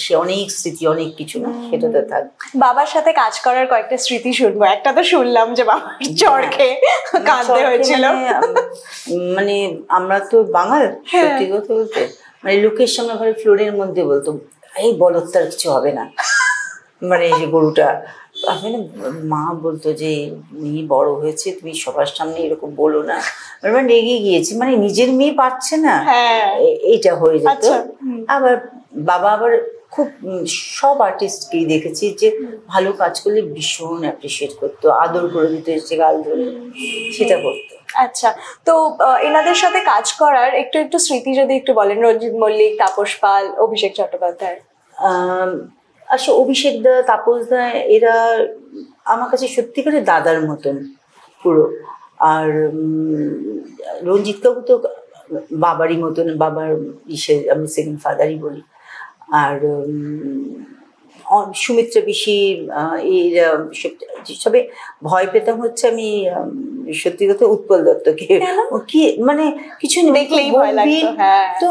সে অনেক স্মৃতি, অনেক কিছু, না সেটা তো থাক। বাবার সাথে কাজ করার কয়েকটা স্মৃতি শুনবো। একটা তো শুনলাম যে বাবার চড় খেয়ে কাঁদতে হয়েছিল। মানে আমরা তো বাঙাল, সত্যি কথা বলতে মানে লোকের সামনে ঘরে ফ্লোরের মধ্যে বলতো, এই বলত তার কিছু হবে না, মানে এই যে গরুটা, মানে মা বলতো যে মেয়ে বড় হয়েছে, তুমি সবার সামনে এরকম বলো না, মানে রেগে গিয়েছি, মানে নিজের মেয়ে পারছে না, এইটা হয়ে যেত। আবার বাবা আবার খুব সব আর্টিস্টকেই দেখেছি যে ভালো কাজ করলে ভীষণ অ্যাপ্রিসিয়েট করতো, আদর করে দিতে, এসে গাল ধরে, সেটা করতো। আচ্ছা, তো এনাদের সাথে কাজ করার একটু একটু স্মৃতি যদি একটু বলেন, রঞ্জিত মল্লিক, তাপস পাল, অভিষেক চট্টোপাধ্যায়। আসলে অভিষেক দা, তাপস দা এরা আমার কাছে সত্যিকারের দাদার মতন পুরো। আর রঞ্জিত কাকু তো বাবারই মতন, বাবার আমি সেকেন্ড ফাদারই বলি। আর সুমিত্রা পিসি, এরা সবে ভয় পেতাম হচ্ছে আমি সত্যি কথা উৎপল দত্তকে, কি মানে কিছু দেখলেই ভয় লাগতো। তো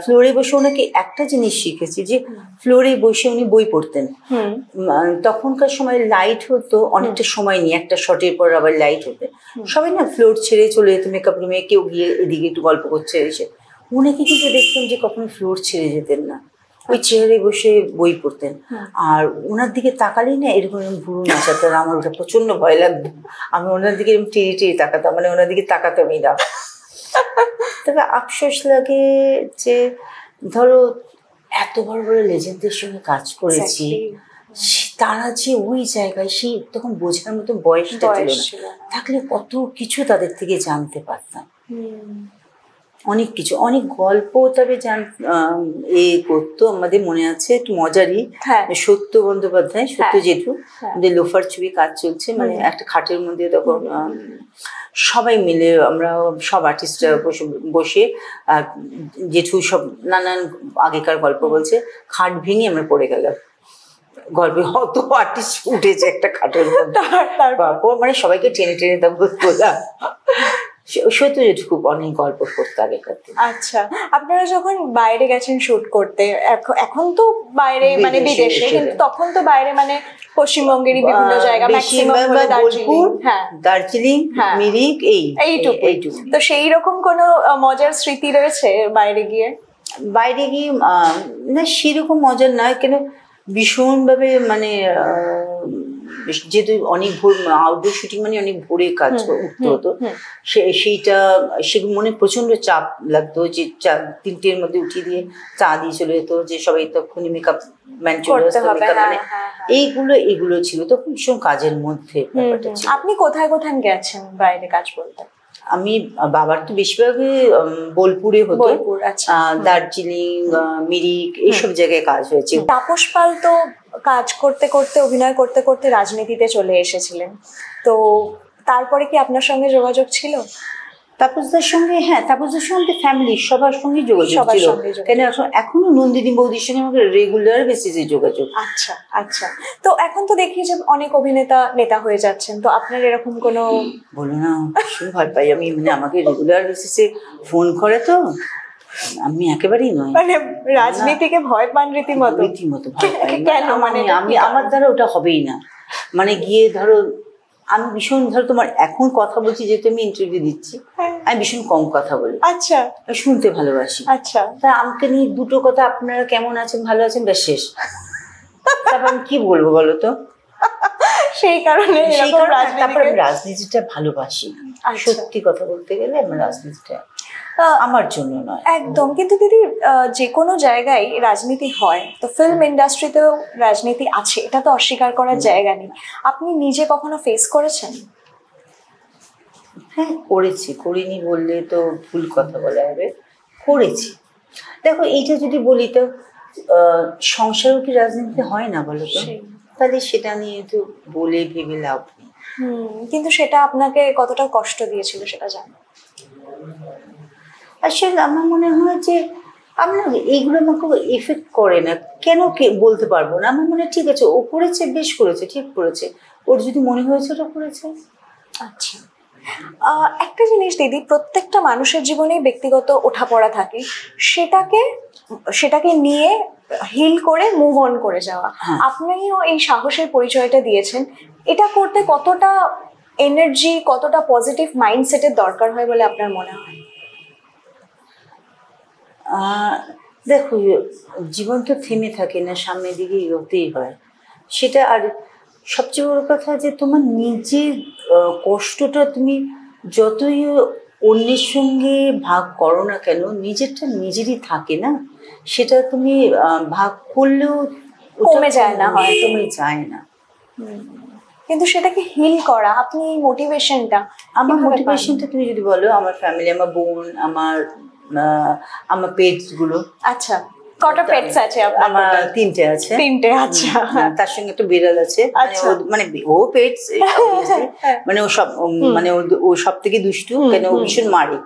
ফ্লোরে বসে ওনাকে একটা জিনিস শিখেছি, যে ফ্লোরে বসে উনি বই পড়তেন। তখনকার সময় লাইট হতো অনেকটা সময় নিয়ে, একটা শটের পর আবার লাইট হতো, সবাই না ফ্লোর ছেড়ে চলে যেত মেকআপ রুমে, কেউ গিয়ে এদিকে একটু গল্প করছে এসে। উনাকে কিন্তু দেখতাম যে কখনো ফ্লোর ছেড়ে যেতেন না, ওই চেয়ারে বসে বই পড়তেন। আর ওনার দিকে তাকালেই না এরকম ভুরু নাচাতেন, আমার ওটা প্রচন্ড ভয় লাগতো, আমি ওনার দিকে এরকম টেনে টেনে তাকাতাম, মানে ওনার দিকে তাকাতামই না। তবে আফসোস লাগে যে ধরো এত বড় বড় লেজেন্ডদের সঙ্গে কাজ করেছি, তারা যে ওই জায়গায়, সেই তখন বোঝার মতো বয়সটা ছিল না, থাকলে কত কিছু তাদের থেকে জানতে পারতাম, অনেক কিছু, অনেক গল্প। তবে এ করতো আমাদের মনে আছে একটু মজারই, সত্য বন্দ্যোপাধ্যায়, সত্য জেঠু, আমাদের লোফার ছবি কাজ চলছে, মানে একটা খাটের মধ্যে তখন সবাই মিলে আমরা সব আর্টিস্টরা বসে জেঠু সব নানান আগেকার গল্প বলছে, খাট ভেঙে আমরা পড়ে গেলাম গল্পে, অত আর্টিস্ট উঠেছে একটা খাটের মধ্যে, তারপর মানে সবাইকে টেনে টেনে তারপর তোলা। সত্যি খুব অনেক গল্প করতে আগেকার। আচ্ছা, আপনারা যখন বাইরে গেছেন শুট করতে, এখন তো বাইরে মানে বিদেশে, কিন্তু তখন তো বাইরে মানে পশ্চিমবঙ্গেরই বিভিন্ন জায়গা, ম্যাক্সিমাম হলো দার্জিলিং, মিরিক, এইটুকু। তো সেই রকম কোনো মজার স্মৃতি রয়েছে বাইরে গিয়ে? বাইরে গিয়ে না সেরকম মজার নয়, কেন ভীষণভাবে মানে যেহেতু অনেক ভোর আউটডোর শুটিং, মানে অনেক ভোরে কাজ উঠতে হতো, সেইটা সেগুলো মনে প্রচন্ড চাপ লাগতো, যে 3টের মধ্যে উঠিয়ে দিয়ে চা দিয়ে চলে যেত, যে সবাই তখনই মেকআপ ম্যান চলে আসতো, মেকআপ মানে এইগুলো ছিল তো ভীষণ কাজের মধ্যে। আপনি কোথায় কোথায় গেছেন বাইরে কাজ বলতে? আমি বাবার তো বেশিরভাগই বোলপুরে হতো, দার্জিলিং, মিরিক, এইসব জায়গায় কাজ হয়েছে। তাপস পাল তো কাজ করতে করতে, অভিনয় করতে করতে রাজনীতিতে চলে এসেছিলেন, তো তারপরে কি আপনার সঙ্গে যোগাযোগ ছিল? তাপসদার সঙ্গে, হ্যাঁ, তাপসদার সঙ্গে ফ্যামিলির সবার সঙ্গে যোগাযোগ ছিল, কেন এখনো নন্দিনী বৌদির সঙ্গে আমাকে রেগুলার বেসিসে যোগাযোগ। আচ্ছা আচ্ছা, তো এখন তো দেখি যে অনেক অভিনেতা নেতা হয়ে যাচ্ছেন, তো আপনার এরকম কোনো? বলো না, ভীষণ ভয় পাই আমি, মানে আমাকে রেগুলার বেসিসে ফোন করে, তো আমি একেবারেই নয়, মানে রাজনীতিকে ভয় পান রীতিমতো? রীতিমতো ভয় পাই। কেন? মানে আমি আমার দ্বারা ওটা হবেই না, মানে গিয়ে ধরো আমি ভীষণ, ধরো তোমার এখন কথা বলছি, যেহেতু আমি ইন্টারভিউ দিচ্ছি, আমি ভীষণ কম কথা বলি। আচ্ছা, শুনতে ভালোবাসি। আচ্ছা, তা আমাকে নিয়ে দুটো কথা, আপনারা কেমন আছেন, ভালো আছেন, ব্যাস শেষ। তারপর আমি কি বলবো বলো তো? সেই কারণে তারপরে রাজনীতিটা ভালোবাসি, সত্যি কথা বলতে গেলে আমার রাজনীতিটা আমার জন্য নয় একদম। কিন্তু দিদি, যে কোনো জায়গায় রাজনীতি হয়, তো ফিল্ম ইন্ডাস্ট্রিতেও রাজনীতি আছে, এটা তো অস্বীকার করার জায়গা নেই। আপনি নিজে কখনো ফেস করেছেন? হ্যাঁ, করেছি, করিনি বললে তো ভুল কথা বলা হবে, করেছি। দেখো এইটা যদি বলি তো সংসারও কি রাজনীতি হয় না বলো তো? তাহলে সেটা নিয়ে তো বলে ভেবে লাভ নেই। কিন্তু সেটা আপনাকে কতটা কষ্ট দিয়েছিল সেটা জানো? আসলে আমার মনে হয় যে আমরা এইগুলো আমাকে এফেক্ট করে না, কেন বলতে পারবো না। আমার মনে হয় ঠিক আছে, ও করেছে, বেশ করেছে, ঠিক করেছে, ওর যদি মনে হয়েছে ওটা করেছে। আচ্ছা, একটা জিনিস দিদি, প্রত্যেকটা মানুষের জীবনেই ব্যক্তিগত ওঠাপড়া থাকে, সেটাকে নিয়ে হিল করে মুভ অন করে যাওয়া। আপনিও এই সাহসের পরিচয়টা দিয়েছেন। এটা করতে কতটা এনার্জি, কতটা পজিটিভ মাইন্ডসেটের দরকার হয় বলে আপনার মনে হয়? দেখো, জীবন তো থেমে থাকে না, সামনের দিকে এগোতেই হয় সেটা। আর সবচেয়ে বড় কথা যে তোমার নিজের কষ্টটা তুমি যতই অন্যের সঙ্গে ভাগ করো না কেন, নিজেরটা নিজেরই থাকে না, সেটা তুমি ভাগ করলেও কমে যায় না, হয় কমে যায় না। কিন্তু সেটাকে হিল করা, আপনি এই মোটিভেশনটা, আমার মোটিভেশনটা তুমি যদি বলো, আমার ফ্যামিলি, আমার বোন, আমার পেটস গুলো। আচ্ছা, কটা পেটস আছে আপনার? আমার 3টে আছে। 3টে? আচ্ছা, তার সঙ্গে একটা বিড়াল আছে। মানে ও পেটস, মানে ও সব, মানে ও সব থেকে দুষ্টু, কেন ও ভীষণ মারে,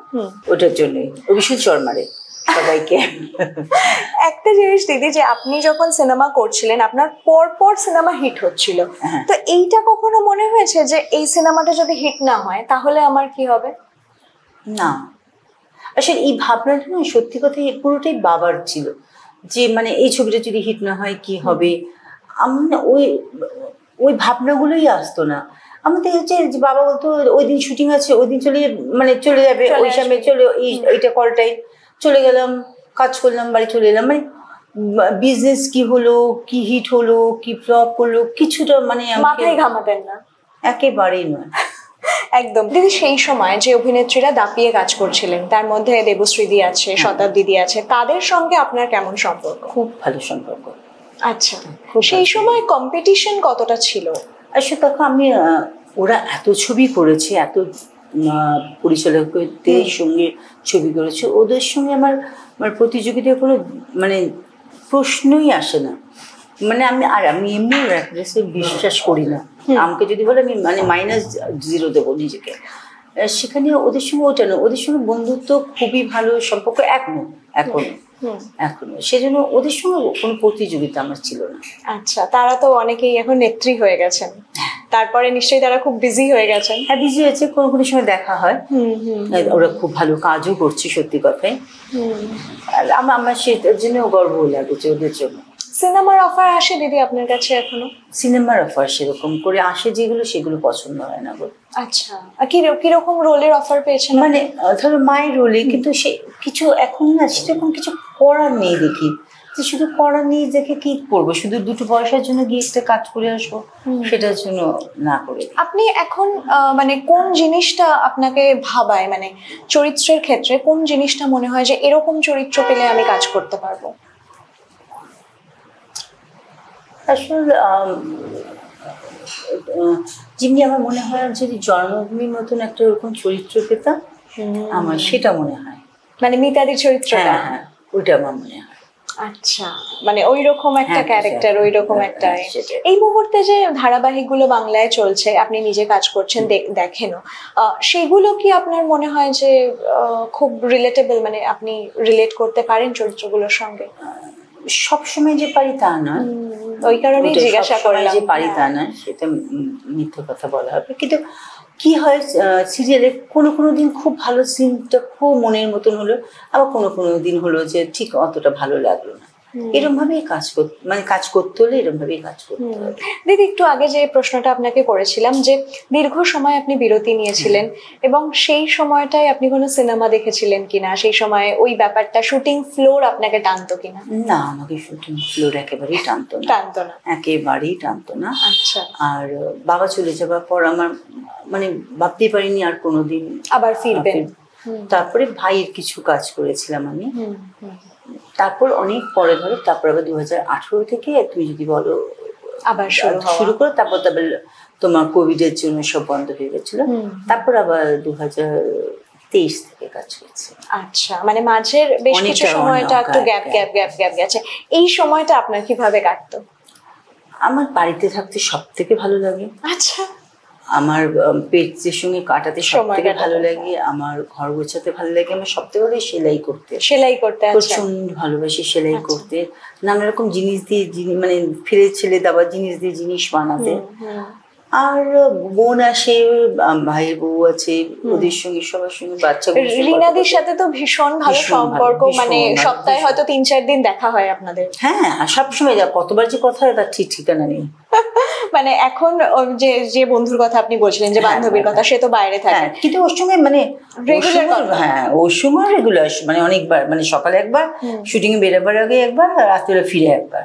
ওটার জন্যই ও ভীষণ চড় মারে সবাইকে। একটা জিনিস দিদি, যে আপনি যখন সিনেমা করছিলেন, আপনার পর সিনেমা হিট হচ্ছিল, তো এইটা কখনো মনে হয়েছে যে এই সিনেমাটা যদি হিট না হয় তাহলে আমার কি হবে? না, আসলে এই ভাবনাটা না, সত্যি কথা পুরোটাই বাবার ছিল, যে মানে এই ছবিটা যদি হিট না হয় কি হবে। আমি না ওই ভাবনাগুলোই আসতো না আমাদের। হচ্ছে যে বাবা বলতো ওই দিন শুটিং আছে, ওই দিন চলে যাবে, ওই সময় এইটা কল টাইম, চলে গেলাম, কাজ করলাম, বাড়ি চলে এলাম। মানে বিজনেস কি হলো, কি হিট হলো, কি ফ্লপ হলো, কিছুটা মানে মাথায় ঘামাতেন না? একেবারেই নয়। একদম। দিদি, সেই সময় যে অভিনেত্রীরা দাপিয়ে কাজ করছিলেন, তার মধ্যে দেবশ্রীদি আছে, শতাব্দীদি আছে, তাদের সঙ্গে আপনার কেমন সম্পর্ক? খুব ভালো সম্পর্ক। আচ্ছা, সেই সময় কম্পিটিশন কতটা ছিল? আসলে দেখো, আমি ওরা এত ছবি করেছে, এত পরিচালকদের সঙ্গে ছবি করেছে, ওদের সঙ্গে আমার প্রতিযোগিতার কোনো মানে প্রশ্নই আসে না। মানে আমি এমনি অ্যাক্ট্রেসে বিশ্বাস করি না। আমাকে যদি বলে, আমি মানে -0 দেবো নিজেকে। সেখানে ওদের সঙ্গে ওটা না, ওদের সঙ্গে বন্ধুত্ব খুবই ভালো সম্পর্ক এখনো। সেজন্য ওদের সঙ্গে কোনো প্রতিযোগিতা আমার ছিল না। আচ্ছা, তারা তো অনেকেই এখন নেত্রী হয়ে গেছেন, তারপরে নিশ্চয়ই তারা খুব বিজি হয়ে গেছেন। হ্যাঁ, বিজি হয়েছে, কোনো সময় দেখা হয়। ওরা খুব ভালো কাজও করছে, সত্যি কথাই। আর আমার সেটার জন্য গর্ব লাগছে ওদের জন্য। সিনেমার অফার আসে দিদি আপনার কাছে এখনো? সিনেমার অফার সেরকম করে আসে যেগুলো, সেগুলো পছন্দ হয় না গো। আচ্ছা, কিরকম রোলের অফার পেয়েছেন? মানে ধরো মায়ের রোলে, কিন্তু সে কিছু এখন না সেরকম কিছু করার নেই, দেখি যে শুধু করার নেই, দেখে কি করবো, শুধু 2 পয়সার জন্য গিয়ে একটা কাজ করে আসবো, সেটার জন্য না করে। আপনি এখন মানে কোন জিনিসটা আপনাকে ভাবায়, মানে চরিত্রের ক্ষেত্রে কোন জিনিসটা মনে হয় যে এরকম চরিত্র পেলে আমি কাজ করতে পারবো? আসলে যেমনি আমার মনে হয়, যদি জন্মভূমির মতন একটা ওরকম চরিত্র পেতাম, আমার সেটা মনে হয়। মানে মিতাদির চরিত্রটা? হ্যাঁ, ওইটা আমার মনে হয়। আচ্ছা, মানে ওই রকম একটা ক্যারেক্টার, ওই রকম একটা। এই মুহূর্তে যে ধারাবাহিকগুলো বাংলায় চলছে, আপনি নিজে কাজ করছেন, দেখেনও, সেগুলো কি আপনার মনে হয় যে খুব রিলেটেবল, মানে আপনি রিলেট করতে পারেন চরিত্রগুলোর সঙ্গে? সবসময় যে পারি তা নয়, ওই কারণেই জিজ্ঞাসা করলাম। যে পারি তা নয়, সেটা মিথ্যে কথা বলা হবে। কিন্তু কি হয়, সিরিয়ালে কোনো দিন খুব ভালো সিনটা খুব মনের মতন হলো, আবার কোনো দিন হলো যে ঠিক অতটা ভালো লাগলো না। এরকম ভাবেই কাজ করতে হলে এরকম ভাবেই কাজ করতে হবে। দিদি, একটু আগে যে প্রশ্নটা আপনাকে করেছিলাম, যে দীর্ঘ সময় আপনি বিরতি নিয়েছিলেন, এবং সেই সময়টায় আপনি কোনো সিনেমা দেখেছিলেন কিনা, সেই সময় ওই ব্যাপারটা, শুটিং ফ্লোর আপনাকে টানতো কিনা? না, আমাকে শুটিং ফ্লোর একেবারেই টানতো না, একেবারেই টানতো না। আচ্ছা। আর বাবা চলে যাবার পর আমার মানে ভাবতেই পারিনি আর কোনোদিন আবার ফিরবেন। তারপরে ভাইয়ের কিছু কাজ করেছিলাম আমি, তারপর অনেক পরে, ধরো তারপর আবার 2018 থেকে তুমি যদি বলো আবার শুরু করো, তারপর তোমার কোভিডের জন্য সব বন্ধ হয়ে গেছিল, তারপর আবার 2023 থেকে কাজ করছে। আচ্ছা, মানে মাঝের বেশ কিছু সময়টা একটু গ্যাপ গেছে। এই সময়টা আপনার কিভাবে কাটতো? আমার বাড়িতে থাকতে সব থেকে ভালো লাগে। আচ্ছা, আমার পেটদের সঙ্গে কাটাতে সব থেকে ভালো লাগে, আমার ঘর গোছাতে ভালো লাগে, আমার সব থেকে ভালো সেলাই করতে। সেলাই করতে প্রচন্ড ভালোবাসি সেলাই করতে, নানা রকম জিনিস দিয়ে মানে ফিরে ছেলে দেওয়া জিনিস দিয়ে জিনিস বানাতে। আর বোন আসে, ভাইয়ের বউ আছে, ওদের সঙ্গে সবার সঙ্গে বাচ্চাগুলো। রিনাদির সাথে তো ভীষণ ভালো সম্পর্ক, মানে সপ্তাহে হয়তো 3-4 দিন দেখা হয় আপনাদের। হ্যাঁ, সবসময় যা কতবার যে কথা হয় তার ঠিক ঠিকানা নেই। মানে এখন যে যে বন্ধুর কথা আপনি বলছিলেন, যে বান্ধবীর কথা, সে তো বাইরে থাকে, কিন্তু ওর সঙ্গে মানে রেগুলার। হ্যাঁ, ওর সময় রেগুলার, মানে অনেকবার, মানে সকালে একবার, শুটিং এ বেরোবার আগে একবার, রাত্রে ফিরে একবার।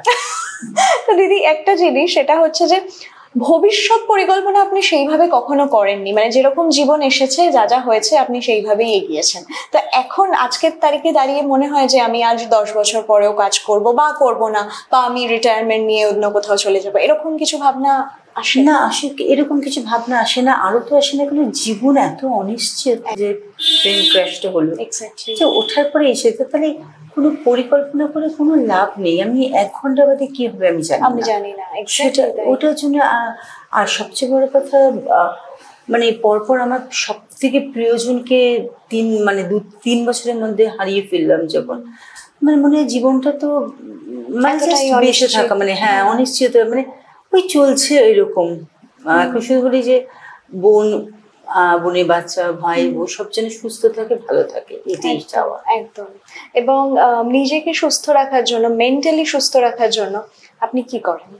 তো দিদি একটা জিনিস, সেটা হচ্ছে যে ভবিষ্যৎ পরিকল্পনা আপনি সেইভাবে কখনো করেননি, মানে যেরকম জীবন এসেছে, যা যা হয়েছে আপনি সেইভাবেই এগিয়েছেন। তো এখন আজকের তারিখে দাঁড়িয়ে মনে হয় যে আমি আজ 10 বছর পরেও কাজ করব বা করব না, বা আমি রিটায়ারমেন্ট নিয়ে অন্য কোথাও চলে যাবো, এরকম কিছু ভাবনা আসে না? আসলে এরকম কিছু ভাবনা আসে না, আরো তো আসে না, কোনো জীবন এত অনিশ্চিত যে ট্রেন ক্র্যাশটা হলো, যে ওঠার পরে এসে তো তাহলে কোনো পরিকল্পনা করে কোনো লাভ নেই। আমি 1 ঘন্টা বাদে কি হবে আমি জানি না। সেটা ওটার জন্য। আর সবচেয়ে বড় কথা, মানে পরপর আমার সব থেকে প্রিয়জনকে 2-3 বছরের মধ্যে হারিয়ে ফেললাম যখন, মানে মনে হয় জীবনটা তো মানে বেঁচে থাকা মানে হ্যাঁ অনিশ্চিত, মানে ওই চলছে এরকম। এখন শুধু বলি যে বোনের বাচ্চা, ভাই বউ সব যেন সুস্থ থাকে, ভালো থাকে, এটাই চাওয়া। একদম। এবং নিজেকে সুস্থ রাখার জন্য, মেন্টালি সুস্থ রাখার জন্য আপনি কি করেন?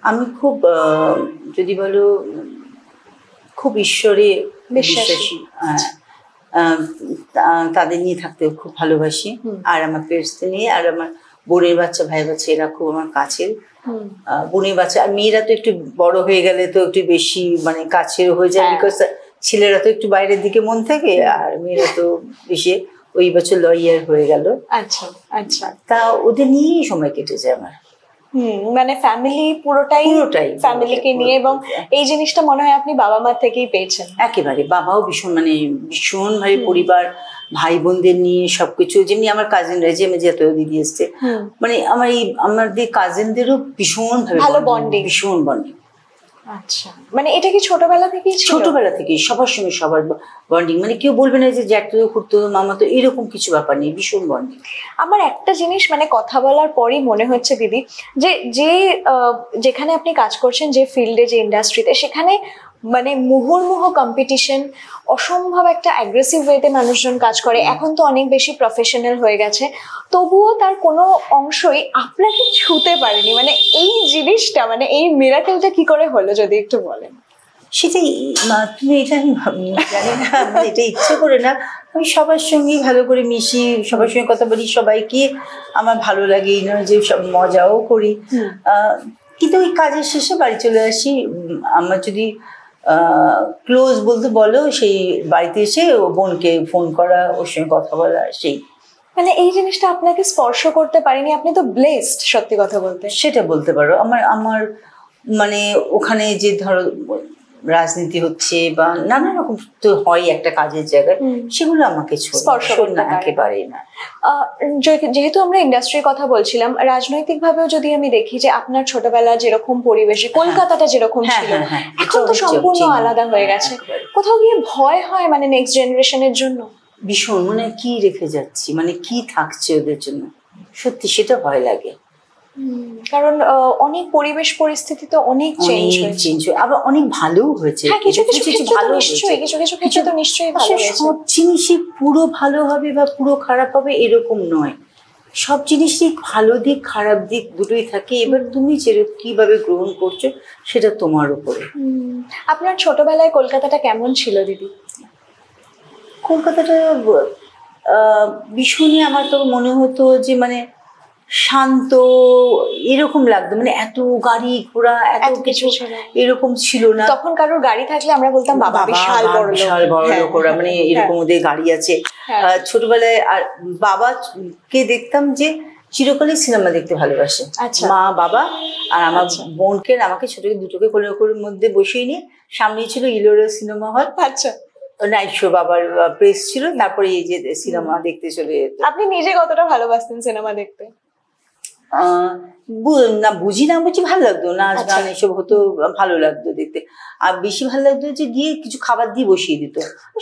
আমি খুব, যদি বলো, খুব ঈশ্বরে বিশ্বাসী। তাদের নিয়ে থাকতে খুব ভালোবাসি, আর আমার পেটসদের নিয়ে, আর আমার বোনের বাচ্চা, ভাই বাচ্চা, এরা খুব আমার কাছের। বোনের বাচ্চা আর মেয়েরা তো একটু বড় হয়ে গেলে তো একটু বেশি মানে কাছের হয়ে যায়, বিকজ ছেলেরা তো একটু বাইরের দিকে মন থাকে, আর মেয়েরা তো বেশি। ওই বছর লয়ার হয়ে গেল। আচ্ছা আচ্ছা। তা ওদের নিয়েই সময় কেটে যায় আমার। মানে ফ্যামিলি পুরোটাই ফ্যামিলিকে নিয়ে, এবং এই জিনিসটা মনে হয় আপনি বাবা মা থেকেই পেয়েছেন। একেবারে, বাবাও ভীষণ ভাবে পরিবার, ভাই বোনদের নিয়ে সবকিছু, যেমনি আমার কাজিনরা, যে আমি যত দিদি এসছে, মানে আমাদের কাজিনদেরও ভীষণ ভালো বন্ডিং, ভীষণ বন্ডিং। আচ্ছা, মানে এটা কি ছোটবেলা থেকেই? ছোটবেলা থেকেই সবার সঙ্গে সবার বন্ডিং, মানে কেউ বলবে না যে জ্যাঠতো, খুড়তো, মামা তো, এরকম কিছু ব্যাপার নেই, ভীষণ বন্ডিং। আমার একটা জিনিস মানে কথা বলার পরই মনে হচ্ছে দিদি, যে যেখানে আপনি কাজ করছেন, যে ফিল্ডে, যে ইন্ডাস্ট্রিতে, সেখানে মানে মুহুর্মুহ কম্পিটিশন, অসম্ভব একটা অ্যাগ্রেসিভ ওয়েতে মানুষজন কাজ করে। এখন তো অনেক বেশি প্রফেশনাল হয়ে গেছে, তবুও তার কোনো অংশই আপনাকে ছুঁতে পারেনি। মানে এই জিনিসটা, মানে এই মিরাকেলটা কি করে হলো যদি একটু বলেন? সেটাই, তুমি এটা আমি জানি না, এটা ইচ্ছে করে না। আমি সবার সঙ্গেই ভালো করে মিশি, সবার সঙ্গে কথা বলি, সবাইকে আমার ভালো লাগে, এই নয় যে সব মজাও করি। কিন্তু ওই কাজের শেষে বাড়ি চলে আসি। আমার যদি ক্লোজ বলতে বলো, সেই বাড়িতে এসে ও বোনকে ফোন করা, ওর সঙ্গে কথা বলা, সেই। মানে এই জিনিসটা আপনাকে স্পর্শ করতে পারেনি, আপনি তো ব্লেসড, সত্যি কথা বলতে। সেটা বলতে পারো। আমার মানে ওখানে যে ধরো রাজনীতি হচ্ছে বা নানা রকম তো হয় একটা কাজের জায়গায়, সেগুলো আমাকে স্পর্শ করতে একেবারে না। যেহেতু আমরা ইন্ডাস্ট্রির কথা বলছিলাম, রাজনৈতিক ভাবেও যদি আমি দেখি, যে আপনার ছোটবেলা যেরকম পরিবেশে কলকাতাটা যেরকম ছিল, এখন তো সম্পূর্ণ আলাদা হয়ে গেছে। কোথাও গিয়ে ভয় হয় মানে নেক্সট জেনারেশনের জন্য? ভীষণ, মানে কি রেখে যাচ্ছি, মানে কি থাকছে ওদের জন্য, সত্যি সেটা ভয় লাগে। কারণ অনেক পরিবেশ পরিস্থিতি তো অনেক চেঞ্জ হয়েছে, আবার অনেক ভালোও হয়েছে। কিছু কিছু ভালো, নিশ্চয়ই কিছু কিছু ক্ষেত্রে তো নিশ্চয়ই ভালো হয়েছে। সব জিনিসই পুরো ভালো হবে বা পুরো খারাপ হবে এরকম নয়, সব জিনিসই ভালো দিক খারাপ দিক দুটোই থাকে। এবার তুমি কিভাবে গ্রহণ করছো সেটা তোমার উপরে। আপনার ছোটবেলায় কলকাতাটা কেমন ছিল দিদি? কলকাতাটা ভীষণই, আমার তো মনে হতো যে মানে শান্ত এরকম লাগতো, মানে এত গাড়ি ঘোড়া এত কিছু এরকম ছিল না। তখন কারোর গাড়ি থাকলে আমরা বলতাম বাবা বিশাল বড় লোক ওরা, মানে এরকম ওদের গাড়ি আছে। ছোটবেলায় আর বাবাকে দেখতাম যে চিরকালই সিনেমা দেখতে ভালোবাসে, মা বাবা। আর আমার বোনকে আমাকে ছোটকে দুটোকে কোলের মধ্যে বসিয়ে নিয়ে, সামনেই ছিল ইলোরা সিনেমা হল, আচ্ছা নাইট শো, বাবার প্রেস ছিল, তারপরে এই যে সিনেমা দেখতে চলে যেত। আপনি নিজে কতটা ভালোবাসতেন সিনেমা দেখতে? না বুঝি না বুঝি ভালো লাগতো, নাচ আচ্ছা। গান এসব হতো, ভালো লাগতো দেখতে। আর বেশি ভালো লাগতো যে গিয়ে কিছু খাবার দিয়ে বসিয়ে দিত,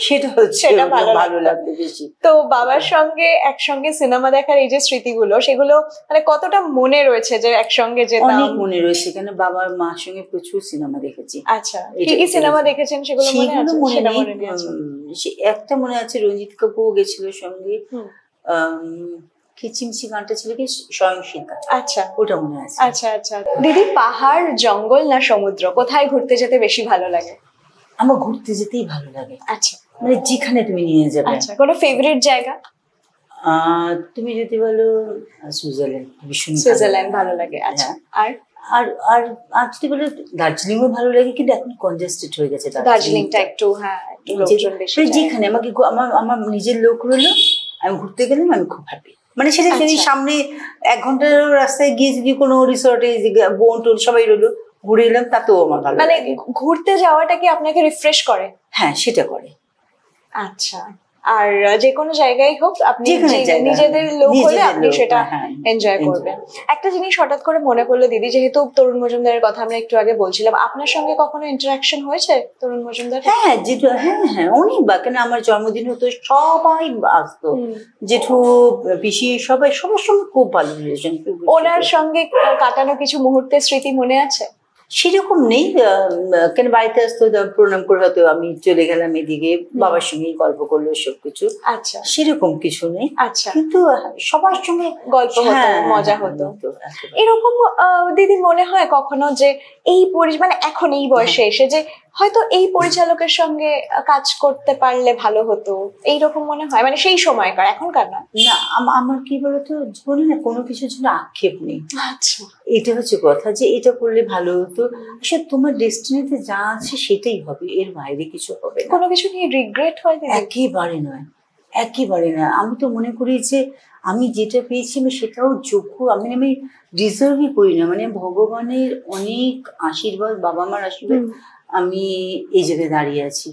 সেটা হচ্ছে সেটা ভালো ভালো লাগতো। লাগতো বেশি। তো বাবার সঙ্গে একসঙ্গে সিনেমা দেখার এই যে স্মৃতিগুলো, সেগুলো মানে কতটা মনে রয়েছে যে একসঙ্গে যেতাম? অনেক মনে রয়েছে, কেন বাবার মার সঙ্গে প্রচুর সিনেমা দেখেছি। আচ্ছা, কি কি সিনেমা দেখেছেন সেগুলো মনে সেগুলো আছে? মনে সেটা নেই। মনে আছে। একটা মনে আছে, রঞ্জিত কাপুর গেছিল সঙ্গে, হুম। কিচিমিচি গানটা ছিল কি, স্বয়ংসিকা, আচ্ছা ওটা মনে আছে। আচ্ছা আচ্ছা। দিদি, পাহাড়, জঙ্গল না সমুদ্র, কোথায় ঘুরতে যেতে বেশি ভালো লাগে? আমার ঘুরতে যেতেই ভালো লাগে, আচ্ছা মানে যেখানে তুমি নিয়ে যাবে। আচ্ছা, কোনো ফেভারিট জায়গা? তুমি যদি বলো সুইজারল্যান্ড, ভীষণ ভালো সুইজারল্যান্ড লাগে। ভালো লাগে। আচ্ছা, হ্যাঁ। আর আর আর আর যদি বলো দার্জিলিংও ভালো লাগে, কিন্তু এখন কনজেস্টেড হয়ে গেছে দার্জিলিংটা একটু, হ্যাঁ, একটু লোকজন বেশি যায়। যেখানে আমাকে আমার আমার নিজের লোক রইলো, আমি ঘুরতে গেলাম, আমি খুব হ্যাপি। মানে সেটা যদি আচ্ছা। সামনে 1 ঘন্টার রাস্তায় গিয়ে যদি কোনো রিসর্টে বোন টোন সবাই রইলো, ঘুরে এলাম, তাতেও আমার ভালো মানে লাগে। ঘুরতে যাওয়াটা কি আপনাকে রিফ্রেশ করে? হ্যাঁ, সেটা করে। আচ্ছা, আর যে কোনো জায়গায় হোক, আপনি যেখানে জায়গা, নিজেদের লোক হলে নিজেদের আপনি লোক, সেটা হ্যাঁ, এনজয় enjoy করবেন। করবো। একটা জিনিস হঠাৎ করে মনে পড়লো দিদি, যেহেতু তরুণ মজুমদারের কথা আমরা একটু আগে বলছিলাম, আপনার সঙ্গে কখনো ইন্টারাকশন হয়েছে তরুণ মজুমদার? হ্যাঁ, যেটু, হ্যাঁ অনেকবার। কেন আমার জন্মদিন হতো, সবাই আসতো, জেঠু পিসি সবাই, সবার সঙ্গে খুব ভালো রিলেশন। ওনার সঙ্গে কাটানো কিছু মুহূর্তের স্মৃতি মনে আছে? সেরকম নেই, কেন বাড়িতে আসতো, প্রণাম করে হয়তো আমি চলে গেলাম এদিকে, বাবার সঙ্গে গল্প করলো, সবকিছু। আচ্ছা সেরকম কিছু নেই, আচ্ছা, কিন্তু সবার সঙ্গে গল্প হতো, হ্যাঁ, মজা হতো। একেবারে। এরকম দিদি মনে হয় কখনো যে এই মানে এখন এই বয়সে এসে যে হয়তো এই পরিচালকের সঙ্গে কাজ করতে পারলে ভালো হতো, এইরকম মনে হয়? মানে সেই সময়কার, এখনকার না। না, আমার কি বলতো, বলি না, কোনো কিছুর জন্য আক্ষেপ নেই। আচ্ছা, এটা হচ্ছে কথা, যে এটা করলে ভালো হতো। আসলে তোমার ডেস্টিনিতে যা আছে সেটাই হবে, এর বাইরে কিছু হবে না। কোনো কিছু নিয়ে রিগ্রেট হয় দিদি? একেবারে নয়, একেবারে না। আমি তো মনে করি যে আমি যেটা পেয়েছি আমি সেটাও যোগ্য, আমি ডিজার্ভই করি না। মানে ভগবানের অনেক আশীর্বাদ, বাবা মার আশীর্বাদ, আমি এই জায়গায় দাঁড়িয়ে আছি।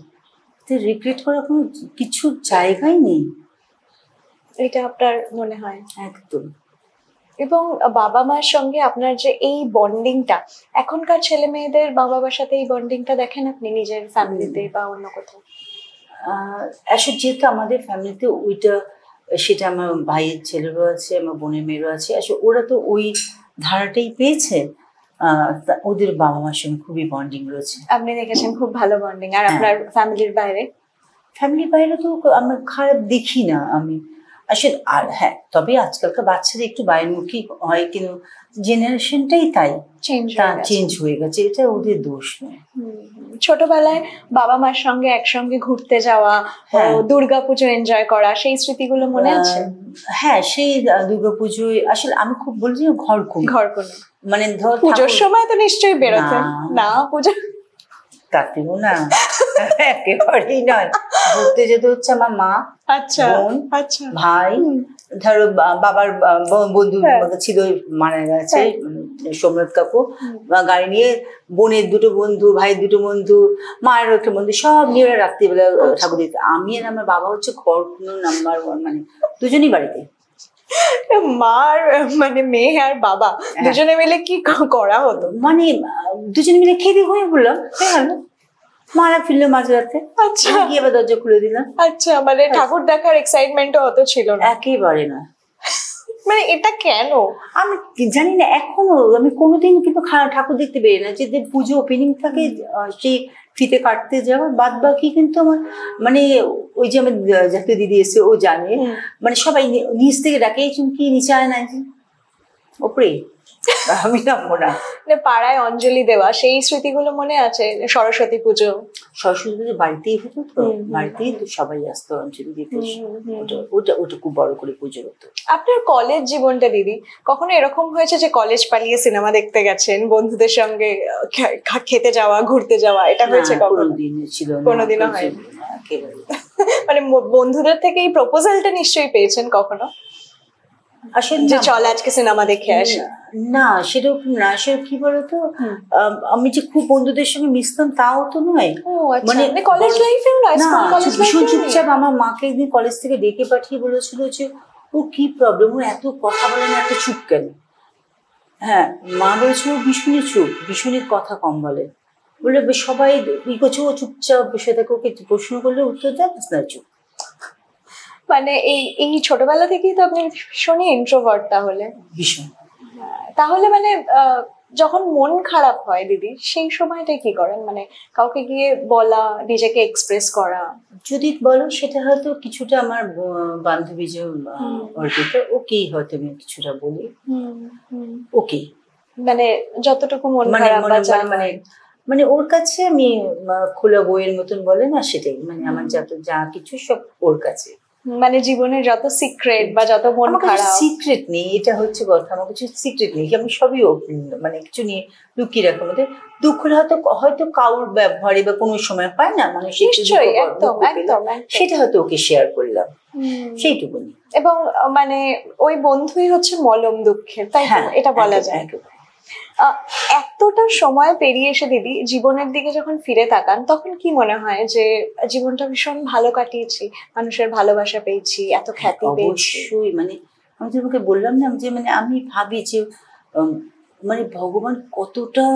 তো রিগ্রেট করার কোনো কিছু জায়গাই নেই। এটা আপনার মনে হয়? একদম। এবং বাবা মার সঙ্গে আপনার যে এই বন্ডিংটা, এখনকার ছেলে মেয়েদের বাবা মার সাথে এই বন্ডিংটা দেখেন আপনি নিজের ফ্যামিলিতে বা অন্য কোথাও? আসলে যেহেতু আমাদের ফ্যামিলিতে ওইটা, সেটা আমার ভাইয়ের ছেলেরও আছে, আমার বোনের মেয়েরও আছে, আসলে ওরা তো ওই ধারাটাই পেয়েছে। ওদের বাবা মার সঙ্গে খুবই বন্ডিং রয়েছে। আপনি দেখেছেন খুব ভালো বন্ডিং। আর হ্যাঁ। আপনার ফ্যামিলির বাইরে? ফ্যামিলির বাইরে তো আমি খারাপ দেখি না আমি আসলে। আর হ্যাঁ, তবে আজকালকার বাচ্চাদের একটু বাইরেমুখী হয়, কিন্তু জেনারেশনটাই তাই চেঞ্জ হয়ে গেছে, এটা ওদের দোষ নয়। ছোটবেলায় বাবা মার সঙ্গে একসঙ্গে ঘুরতে যাওয়া, হ্যাঁ। দুর্গাপুজো এনজয় করা, সেই স্মৃতিগুলো মনে আছে? হ্যাঁ, সেই দুর্গাপুজোয় আসলে আমি খুব বলছি ঘর কোনো মানে ধর পুজোর সময় তো নিশ্চয়ই বেরোতেন না? পুজো তাতেও না, একেবারেই নয়। ঘুরতে যেতে হচ্ছে আমার মা, আচ্ছা বোন, আচ্ছা, ভাই, ধরো বাবার বন্ধু ছিল, মারা গেছে, সোমনাথ কাকু, গাড়ি নিয়ে বোনের 2টো বন্ধু, ভাইয়ের 2টো বন্ধু, মায়ের একটা বন্ধু, সব নিয়ে রাত্রিবেলা ঠাকুর দিতে। আমি আর আমার বাবা হচ্ছে ঘর নাম্বার 1, মানে দুজনই বাড়িতে। মার মানে মেয়ে আর বাবা দুজনে মিলে কি করা হতো? মানে দুজনে মিলে খেতে ঘুমিয়ে পড়লাম, মারা ফিরলো মাঝরাতে। আচ্ছা, গিয়ে আবার দরজা খুলে দিলাম। আচ্ছা, মানে ঠাকুর দেখার এক্সাইটমেন্টও অত ছিল না? একেবারে না। মানে এটা কেন আমি জানি না, এখনো আমি কোনোদিন কিন্তু ঠাকুর দেখতে বেরি না। যে পুজো ওপেনিং থাকে, সেই ফিতে কাটতে যাওয়া, বাদ বাকি কিন্তু আমার মানে ওই যে আমার জাতীয় দিদি এসে, ও জানে, মানে সবাই নিচ থেকে ডাকে, চুমকি নিচে আয় না, ওপরে আমি নামবো না। পাড়ায় অঞ্জলি দেওয়া, সেই স্মৃতিগুলো মনে আছে? সরস্বতী পুজো বাড়িতেই হতো, তো বাড়িতেই তো সবাই আসতো অঞ্জলি দিতে। ওটা খুব বড় করে পুজো হতো। আপনার কলেজ জীবনটা দিদি, কখনো এরকম হয়েছে যে কলেজ পালিয়ে সিনেমা দেখতে গেছেন, বন্ধুদের সঙ্গে খেতে যাওয়া, ঘুরতে যাওয়া, এটা হয়েছে কখনো? কোনোদিনও হয়নি। মানে বন্ধুদের থেকে এই প্রপোজালটা নিশ্চয়ই পেয়েছেন কখনো, আসলে যে চল আজকে সিনেমা দেখে আসি? না, সেরকম না। আসলে কি বলতো, আমি যে খুব বন্ধুদের সঙ্গে মিশতাম তাও তো নয়। মানে কলেজ লাইফেও না, ভীষণ চুপচাপ। আমার মাকে একদিন কলেজ থেকে ডেকে পাঠিয়ে বলেছিল যে ও কি প্রবলেম, ও এত কথা বলে না, এত চুপ কেন? হ্যাঁ, মা বলেছিল ভীষণই চুপ, ভীষণই কথা কম বলে, বলে সবাই ই করছে, ও চুপচাপ বসে থাকে, ওকে প্রশ্ন করলে উত্তর দেয় না, চুপ। মানে এই ছোটবেলা থেকেই তো আপনি ভীষণই ইন্ট্রোভার্ট তাহলে। ভীষণ। তাহলে মানে যখন মন খারাপ হয় দিদি, সেই সময়টা কি করেন? মানে কাউকে গিয়ে বলা, নিজেকে এক্সপ্রেস করা? যদি বলো সেটা হয়তো কিছুটা আমার বান্ধবী যে অর্পিতা, ওকেই হয়তো আমি কিছুটা বলি, ওকে, মানে যতটুকু মন খারাপ মানে মানে ওর কাছে আমি খোলা বইয়ের মতন বলে না, সেটাই, মানে আমার যা কিছু সব ওর কাছে। মানে জীবনের যত সিক্রেট বা যত মন খারাপ। সিক্রেট নেই, এটা হচ্ছে কথা, আমার কিছু সিক্রেট নেই, আমি সবই মানে কিছু নিয়ে লুকিয়ে রাখার মধ্যে। দুঃখটা হয়তো কাউর ব্যবহারে বা কোনো সময় পায় না মানে, সেটা হয়তো ওকে শেয়ার করলাম, সেইটুকুনি। এবং মানে ওই বন্ধুই হচ্ছে মলম দুঃখের, তাই তো এটা বলা যায়। এতটা সময় পেরিয়ে এসে দিদি জীবনের দিকে যখন ফিরে তাকান, তখন কি মনে হয় যে জীবনটা ভীষণ ভালো কাটিয়েছি, মানুষের ভালোবাসা পেয়েছি, এত খ্যাতি পেয়েছি? অবশ্যই, মানে আমি তোমাকে বললাম না যে মানে আমি ভাবি যে মানে ভগবান কতটা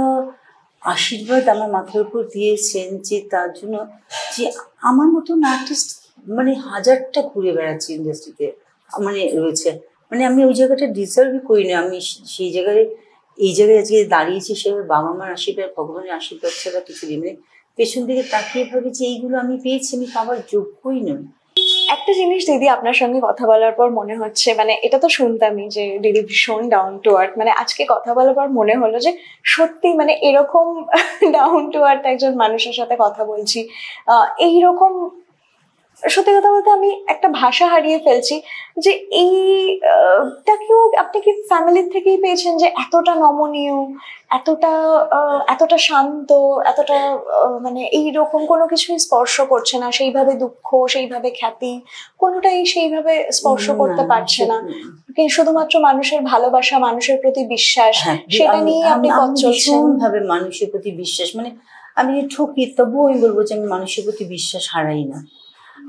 আশীর্বাদ আমার মাথার উপর দিয়েছেন, যে তার জন্য যে আমার মতন আর্টিস্ট মানে হাজারটা ঘুরে বেড়াচ্ছে ইন্ডাস্ট্রিতে, মানে রয়েছে, মানে আমি ওই জায়গাটা ডিজার্ভই করি না, আমি সেই জায়গায় এই জায়গায় আজকে দাঁড়িয়েছি সেভাবে বাবা মার আশীর্বাদ, ভগবানের আশীর্বাদ ছাড়া কিছু নেই, মানে পেছন দিকে তাকিয়ে ভাবি যে এইগুলো আমি পেয়েছি, আমি পাওয়ার যোগ্যই নই। একটা জিনিস দিদি আপনার সঙ্গে কথা বলার পর মনে হচ্ছে, মানে এটা তো শুনতামই যে দিদি ভীষণ ডাউন টু আর্থ, মানে আজকে কথা বলার পর মনে হলো যে সত্যি মানে এরকম ডাউন টু আর্থ একজন মানুষের সাথে কথা বলছি। এইরকম সত্যি কথা বলতে আমি একটা ভাষা হারিয়ে ফেলছি যে এইটাকেও আপনি কি ফ্যামিলির থেকেই পেয়েছেন, যে এতটা নমনীয়, এতটা শান্ত, এতটা মানে এইরকম কোনো কিছুই স্পর্শ করছে না, সেইভাবে দুঃখ, সেইভাবে খ্যাতি কোনোটাই সেইভাবে স্পর্শ করতে পারছে না, কিন্তু শুধুমাত্র মানুষের ভালোবাসা, মানুষের প্রতি বিশ্বাস, সেটা নিয়ে আপনি পথ চলছেন। ভাবে মানুষের প্রতি বিশ্বাস, মানে আমি ঠকি তবুও আমি বলবো যে আমি মানুষের প্রতি বিশ্বাস হারাই না।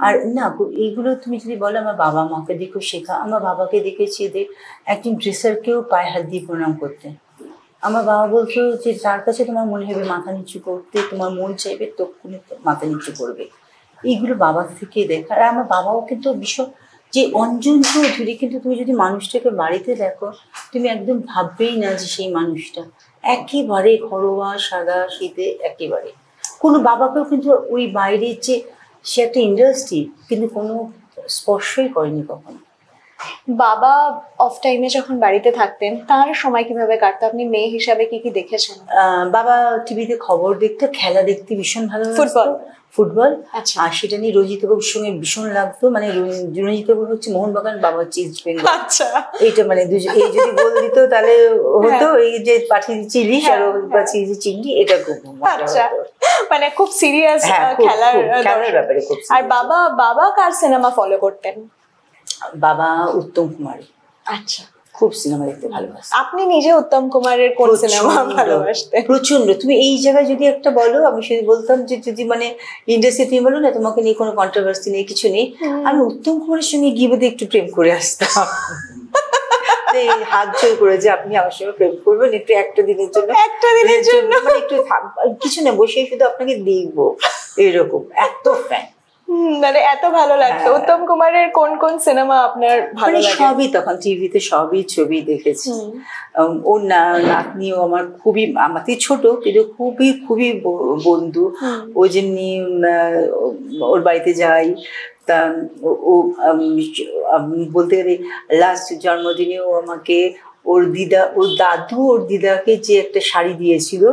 আর না, এইগুলো তুমি যদি বলো আমার বাবা মাকে দেখো শেখা, আমার বাবাকে দেখেছি যে একজন ড্রেসারকেও পায়ে হাত দিয়ে প্রণাম করতে। আমার বাবা বলতো যে যার কাছে তোমার মনে হবে মাথা নিচু করতে, তোমার মন চাইবে তখনই মাথা নিচু করবে, এইগুলো বাবা থেকে দেখা। আর আমার বাবাও কিন্তু ভীষণ যে অঞ্জন চৌধুরী, কিন্তু তুমি যদি মানুষটাকে বাড়িতে দেখো তুমি একদম ভাববেই না যে সেই মানুষটা একেবারে ঘরোয়া সাদা শীতে, একেবারে কোনো বাবাকেও কিন্তু ওই বাইরের যে সে একটা ইন্ডাস্ট্রি কিন্তু কোনো স্পর্শই করেনি কখনো। বাবা অফ টাইমে যখন বাড়িতে থাকতেন তার সময় কিভাবে কাটতো, আপনি মেয়ে হিসাবে কি কি দেখেছেন? বাবা টিভিতে খবর দেখতো, খেলা দেখতে ভীষণ ভালো, ফুটবল। আর সেটা নিয়ে রঞ্জিতবাবুর সঙ্গে ভীষণ লাগতো, মানে রঞ্জিতবাবু হচ্ছে মোহনবাগান, বাবা হচ্ছে ইস্ট বেঙ্গল। আচ্ছা, এইটা মানে এই যদি গোল দিত তাহলে হতো, এই যে পাঠিয়ে দিচ্ছি ইলিশ আর পাঠিয়ে চিংড়ি, এটা খুব আচ্ছা, মানে খুব সিরিয়াস খেলার ব্যাপারে খুব। আর বাবা কার সিনেমা ফলো করতেন? বাবা উত্তম কুমার। আচ্ছা, খুব সিনেমা দেখতে ভালোবাসতেন। আপনি নিজে উত্তম কুমারের কোন সিনেমা ভালোবাসতেন? প্রচন্ড। তুমি এই জায়গায় যদি একটা বলো, আমি শুধু বলতাম যে যদি মানে ইন্ডাস্ট্রি তুমি বলো না তোমাকে নিয়ে কোনো কন্ট্রোভার্সি নেই, কিছু নেই, আমি উত্তম কুমারের সঙ্গে গিয়ে বোধহয় একটু প্রেম করে আসতাম। হাত জোর করে যে আপনি আমার সঙ্গে প্রেম করবেন একটু একটা দিনের জন্য, মানে একটু কিছু না, বসে শুধু আপনাকে দেখবো, এরকম এত ফ্যান, মানে এত ভালো লাগতো। উত্তম কুমারের কোন কোন সিনেমা আপনার ভালো লাগে? সবই, তখন টিভিতে সবই ছবি দেখেছি। ওর নাতনিও আমার খুবই, আমাকে ছোট কিন্তু খুবই খুবই বন্ধু, ওই জন্য ওর বাড়িতে যাই। তা ও বলতে গেলে লাস্ট জন্মদিনেও আমাকে ওর দাদু ওর দিদাকে যে একটা শাড়ি দিয়েছিল,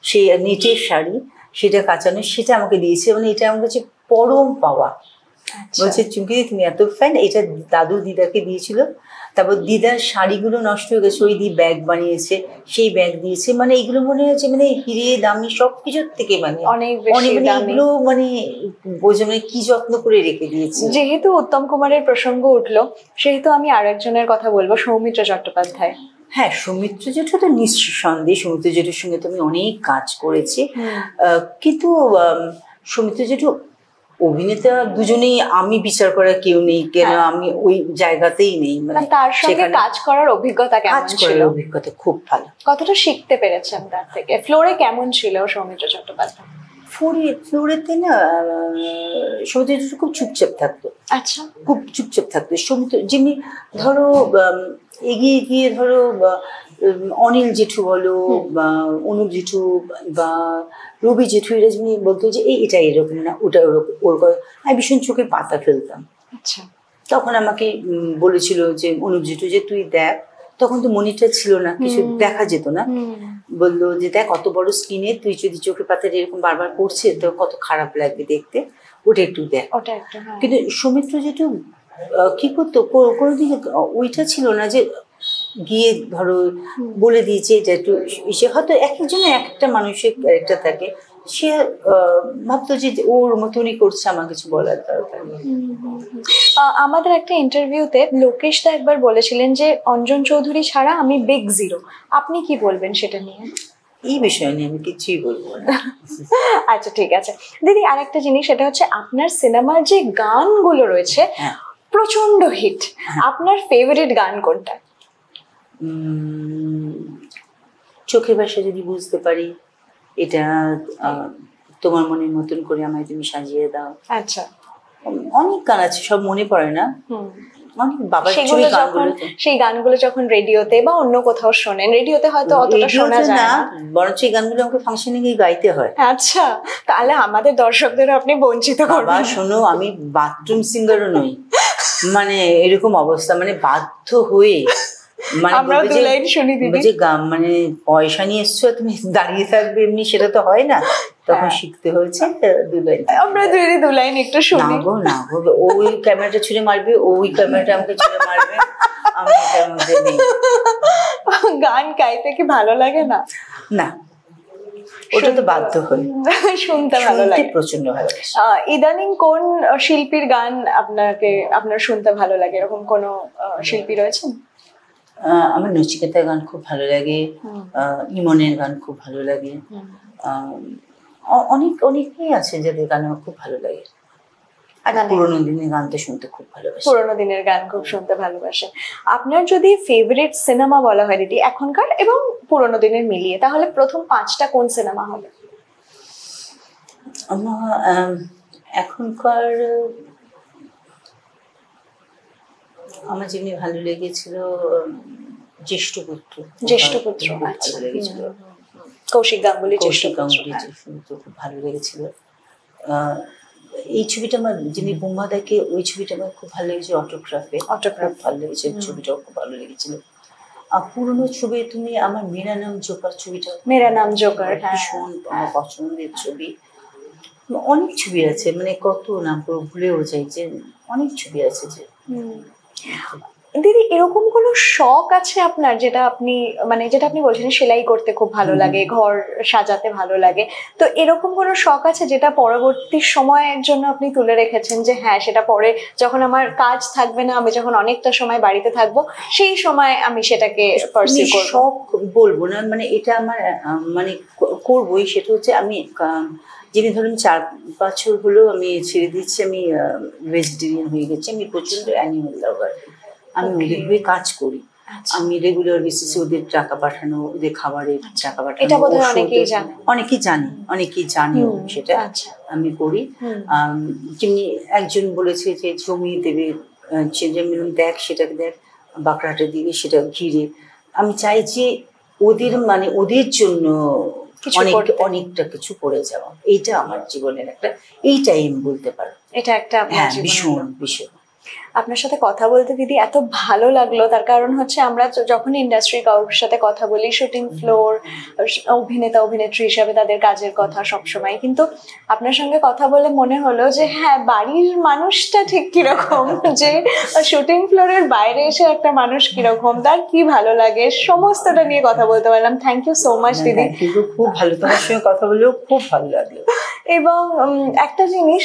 সেই নেটের শাড়ি, সেটা কাঁচানো, সেটা আমাকে দিয়েছে, মানে এটা আমার কাছে পরম পাওয়া। বলছে চুমকি তুমি এত ফ্যান, এটা দাদু দিদাকে দিয়েছিল, তারপর দিদার শাড়িগুলো নষ্ট হয়ে গেছে, ওই দিয়ে ব্যাগ বানিয়েছে, সেই ব্যাগ দিয়েছে, মানে এইগুলো মনে হচ্ছে মানে হিরে দামি সবকিছুর থেকে মানে অনেক এগুলো মানে বোঝে মানে কি যত্ন করে রেখে দিয়েছে। যেহেতু উত্তম কুমারের প্রসঙ্গ উঠলো, সেহেতু আমি আরেকজনের কথা বলবো, সৌমিত্র চট্টোপাধ্যায়। হ্যাঁ, সৌমিত্র জেঠু তো নিঃসন্দেহে, সৌমিত্র জেঠুর সঙ্গে তো আমি অনেক কাজ করেছি, কিন্তু সৌমিত্র জেঠু অভিনেতা দুজনেই, আমি বিচার করার কেউ নেই, কেন আমি ওই জায়গাতেই নেই। মানে তার সঙ্গে কাজ করার অভিজ্ঞতা কেমন ছিল? অভিজ্ঞতা খুব ভালো। কতটা শিখতে পেরেছেন তার থেকে? ফ্লোরে কেমন ছিল সৌমিত্র চট্টোপাধ্যায়? ফ্লোরেতে না সৌমিত্র খুব চুপচাপ থাকতো। আচ্ছা, খুব চুপচাপ থাকতো সৌমিত্র। যেমনি ধরো এগিয়ে গিয়ে ধরো অনিল জেঠু বলো বা অনুপ জেঠু বা রবি জেঠু, এরা যেমনি বলতো যে এটা এরকম না, ওটা ওরকম, ওরকম। আমি ভীষণ চোখে পাতা ফেলতাম। আচ্ছা, তখন আমাকে বলেছিল যে অনুপ জেঠু যে তুই দেখ, তখন তো মনিটর ছিল না, কিছু দেখা যেত না, বললো যে দেখ অত বড় স্ক্রিনে তুই যদি চোখে পাতাটা এরকম বারবার করছে তো কত খারাপ লাগবে দেখতে, ওটা একটু দেখ। কিন্তু সৌমিত্র যেটু কি করতো, কোনোদিন ওইটা ছিল না যে গিয়ে ধরো বলে দিয়েছে এটা একটু, সে হয়তো এক একজনের এক একটা মানুষের ক্যারেক্টার থাকে, সে ভাবতো যে ওর মতনই করছে, আমার কিছু বলার দরকার নেই। আমাদের একটা ইন্টারভিউতে লোকেশ দা একবার বলেছিলেন যে অঞ্জন চৌধুরী ছাড়া আমি বিগ জিরো। আপনি কি বলবেন সেটা নিয়ে? এই বিষয় নিয়ে আমি কিছুই বলবো না। আচ্ছা, ঠিক আছে দিদি। আরেকটা জিনিস, সেটা হচ্ছে আপনার সিনেমার যে গানগুলো রয়েছে প্রচন্ড হিট, আপনার ফেভারিট গান কোনটা? চোখের ভাষা যদি বুঝতে পারি, এটা তোমার মনের মতন করে আমায় তুমি সাজিয়ে দাও। আচ্ছা, অনেক গান আছে, সব মনে পড়ে না। সেই গানগুলো যখন রেডিওতে বা অন্য কোথাও শোনেন, রেডিওতে হয়তো অতটা শোনা যায় না, বরঞ্চ এই গানগুলো আমাকে ফাংশনে গিয়ে গাইতে হয়। আচ্ছা, তাহলে আমাদের দর্শকদেরও আপনি বঞ্চিত করবেন। শোনো, আমি বাথরুম সিঙ্গারও নই, মানে এরকম অবস্থা, মানে বাধ্য হয়ে, মানে মানে পয়সা নিয়ে এসছো তুমি দাঁড়িয়ে থাকবে এমনি, সেটা তো হয় না, তখন শিখতে হয়েছে দু লাইন। আমরা দু লাইন একটু শুনি। না গো, ওই ক্যামেরাটা ছুঁড়ে মারবে, ওই ক্যামেরাটা আমাকে ছুঁড়ে মারবে, আমি এটার মধ্যে নেই। গান গাইতে কি ভালো লাগে না? না, ওটা তো বাধ্য হই, শুনতে ভালো লাগে, প্রচন্ড ভালো লাগে। ইদানিং কোন শিল্পীর গান আপনার শুনতে ভালো লাগে? এরকম কোন শিল্পী রয়েছেন? আমার নচিকেতার গান খুব ভালো লাগে, ইমনের গান খুব ভালো লাগে, অনেকেই আছে যাদের গান আমার খুব ভালো লাগে। আর পুরোনো দিনের গান তো শুনতে খুব ভালোবাসি। পুরোনো দিনের গান খুব শুনতে ভালোবাসেন। আপনার যদি ফেভারিট সিনেমা বলা হয় দিদি, এখনকার এবং পুরোনো দিনের মিলিয়ে, তাহলে প্রথম 5টা কোন সিনেমা হবে? আমার এখনকার আমার যেমনি ভালো লেগেছিল জ্যেষ্ঠপুত্র। আচ্ছা, কৌশিক গাঙ্গুলি খুব ভালো লেগেছিল। এই ছবিটা আমার, যিনি বোম্বা দেখে, ওই ছবিটা আমার খুব ভালো লেগেছে। অটোগ্রাফ ভালো লেগেছে, ছবিটাও খুব ভালো লেগেছিল। আর পুরোনো ছবি তুমি আমার মেরা নাম জোকার ছবিটা, ভীষণ আমার পছন্দের ছবি। অনেক ছবি আছে, মানে কত নাম করে ভুলেও যাই, যে অনেক ছবি আছে। যে দিদি, এরকম কোনো শখ আছে আপনার যেটা আপনি বলছেন সেলাই করতে খুব ভালো লাগে, ঘর সাজাতে ভালো লাগে, তো এরকম কোনো শখ আছে যেটা পরবর্তী সময়ের জন্য আপনি তুলে রেখেছেন যে হ্যাঁ, সেটা পরে যখন আমার কাজ থাকবে না, আমি যখন অনেকটা সময় বাড়িতে থাকবো, সেই সময় আমি সেটাকে পার্সিউ করব? শখ বলবো না, মানে এটা আমার মানে করবোই। সেটা হচ্ছে আমি যিনি ধরুন 4 বছর হলো আমি ছেড়ে দিচ্ছি, আমি ভেজিটেরিয়ান হয়ে গেছি। আমি প্রচন্ড অ্যানিমেল লাভার, আমি ওদের হয়ে কাজ করি। আমি রেগুলার বেসিসে ওদের টাকা পাঠানো, ওদের খাবারের টাকা পাঠানো, এটা বোধহয় অনেকেই জানে সেটা আমি করি। যেমনি একজন বলেছে যে জমি দেবে, দেখ সেটাকে, দেখ বাঁকড়াটা দিবে, সেটা ঘিরে আমি চাই যে ওদের জন্য অনেকটা কিছু করে যাওয়া। এইটা আমার জীবনের একটা, এইটাই আমি বলতে পারো, এটা একটা ভীষণ ভীষণ। আপনার সাথে কথা বলতে দিদি এত ভালো লাগলো, তার কারণ হচ্ছে আমরা যখন ইন্ডাস্ট্রির কারোর সাথে কথা বলি, শুটিং ফ্লোর, অভিনেতা অভিনেত্রী হিসাবে তাদের কাজের কথা সবসময়, কিন্তু আপনার সঙ্গে কথা বলে মনে হলো যে হ্যাঁ, বাড়ির মানুষটা ঠিক কিরকম, যে শুটিং ফ্লোরের বাইরে এসে একটা মানুষ কিরকম, তার কি ভালো লাগে, সমস্তটা নিয়ে কথা বলতে পারলাম। থ্যাংক ইউ সো মাচ দিদি, খুব ভালো, তোমার সঙ্গে কথা বলেও খুব ভালো লাগলো। এবং একটা জিনিস,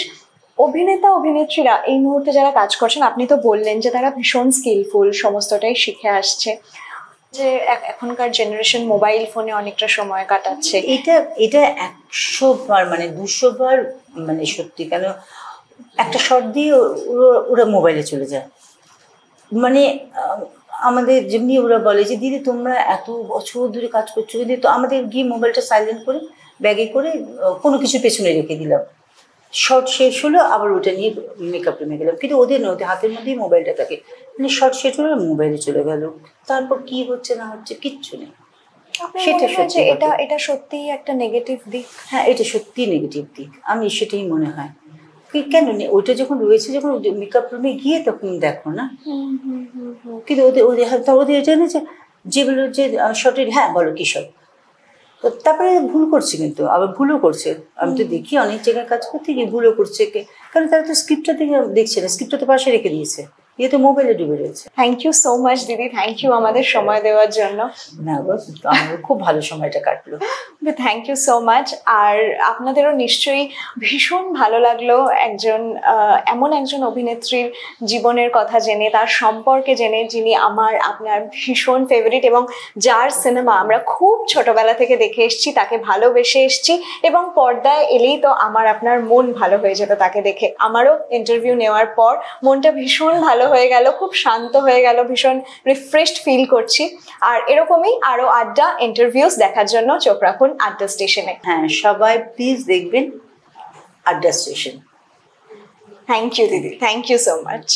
অভিনেতা অভিনেত্রীরা এই মুহূর্তে যারা কাজ করছেন, আপনি তো বললেন যে তারা ভীষণ স্কিলফুল, সমস্তটাই শিখে আসছে, যে এখনকার জেনারেশন মোবাইল ফোনে অনেকটা সময় কাটাচ্ছে। এটা 100 বার, মানে 200 বার, মানে সত্যি। কেন একটা শর্ট দিয়ে ওরা মোবাইলে চলে যায়। মানে আমাদের যেমনি ওরা বলে যে দিদি তোমরা এত বছর ধরে কাজ করছো, কিন্তু তো আমাদের গিয়ে মোবাইলটা সাইলেন্ট করে ব্যাগে করে কোনো কিছু পেছনে রেখে দিলাম, শর্ট শেষ হলো আবার ওটা নিয়ে মেকআপ রুমে গেলাম, কিন্তু ওদের নয়, ওদের হাতের মধ্যেই মোবাইলটা থাকে, মানে শর্ট শেষ হলো মোবাইলে চলে গেল, তারপর কি হচ্ছে না হচ্ছে কিচ্ছু নেই। সেটা সত্যি, এটা সত্যিই একটা নেগেটিভ দিক। হ্যাঁ, এটা সত্যিই নেগেটিভ দিক, আমি সেটাই মনে হয়। কেন ওইটা যখন রয়েছে, যখন মেকআপ রুমে গিয়ে তখন দেখো না, কিন্তু ওদের ওদের ওদের এটা না যেগুলো যে শর্টের, হ্যাঁ বলো কি সব, তারপরে ভুল করছে, কিন্তু আবার ভুলও করছে। আমি তো দেখি অনেক জায়গায় কাজ করতে গিয়ে ভুলও করছে, কারণ তারা তো স্ক্রিপ্টটা দেখছে না, স্ক্রিপ্টটা তো পাশে রেখে দিয়েছে, ইয়ে তো মোবাইলে ডুবে রয়েছে। থ্যাংক ইউ সো মাচ দিদি, থ্যাংক ইউ আমাদের সময় দেওয়ার জন্য। না বস, আমার খুব ভালো সময়টা কাটলো। Thank you so much. আর আপনাদেরও নিশ্চয়ই ভীষণ ভালো লাগলো এমন একজন অভিনেত্রীর জীবনের কথা জেনে, তার সম্পর্কে জেনে, যিনি আপনার ভীষণ ফেভারিট এবং যার সিনেমা আমরা খুব ছোটবেলা থেকে দেখে এসেছি, তাকে ভালোবেসে এসেছি, এবং পর্দায় এলেই তো আপনার মন ভালো হয়ে যেত তাকে দেখে। আমারও ইন্টারভিউ নেওয়ার পর মনটা ভীষণ ভালো হয়ে গেল, খুব শান্ত হয়ে গেল, ভীষণ রিফ্রেশড ফিল করছি। আর এরকমই আরো আড্ডা, ইন্টারভিউস দেখার জন্য চোখ রাখুন আড্ডা স্টেশনে। হ্যাঁ, সবাই প্লিজ দেখবেন আড্ডা স্টেশন। থ্যাংক ইউ দিদি, থ্যাংক ইউ সো মাচ।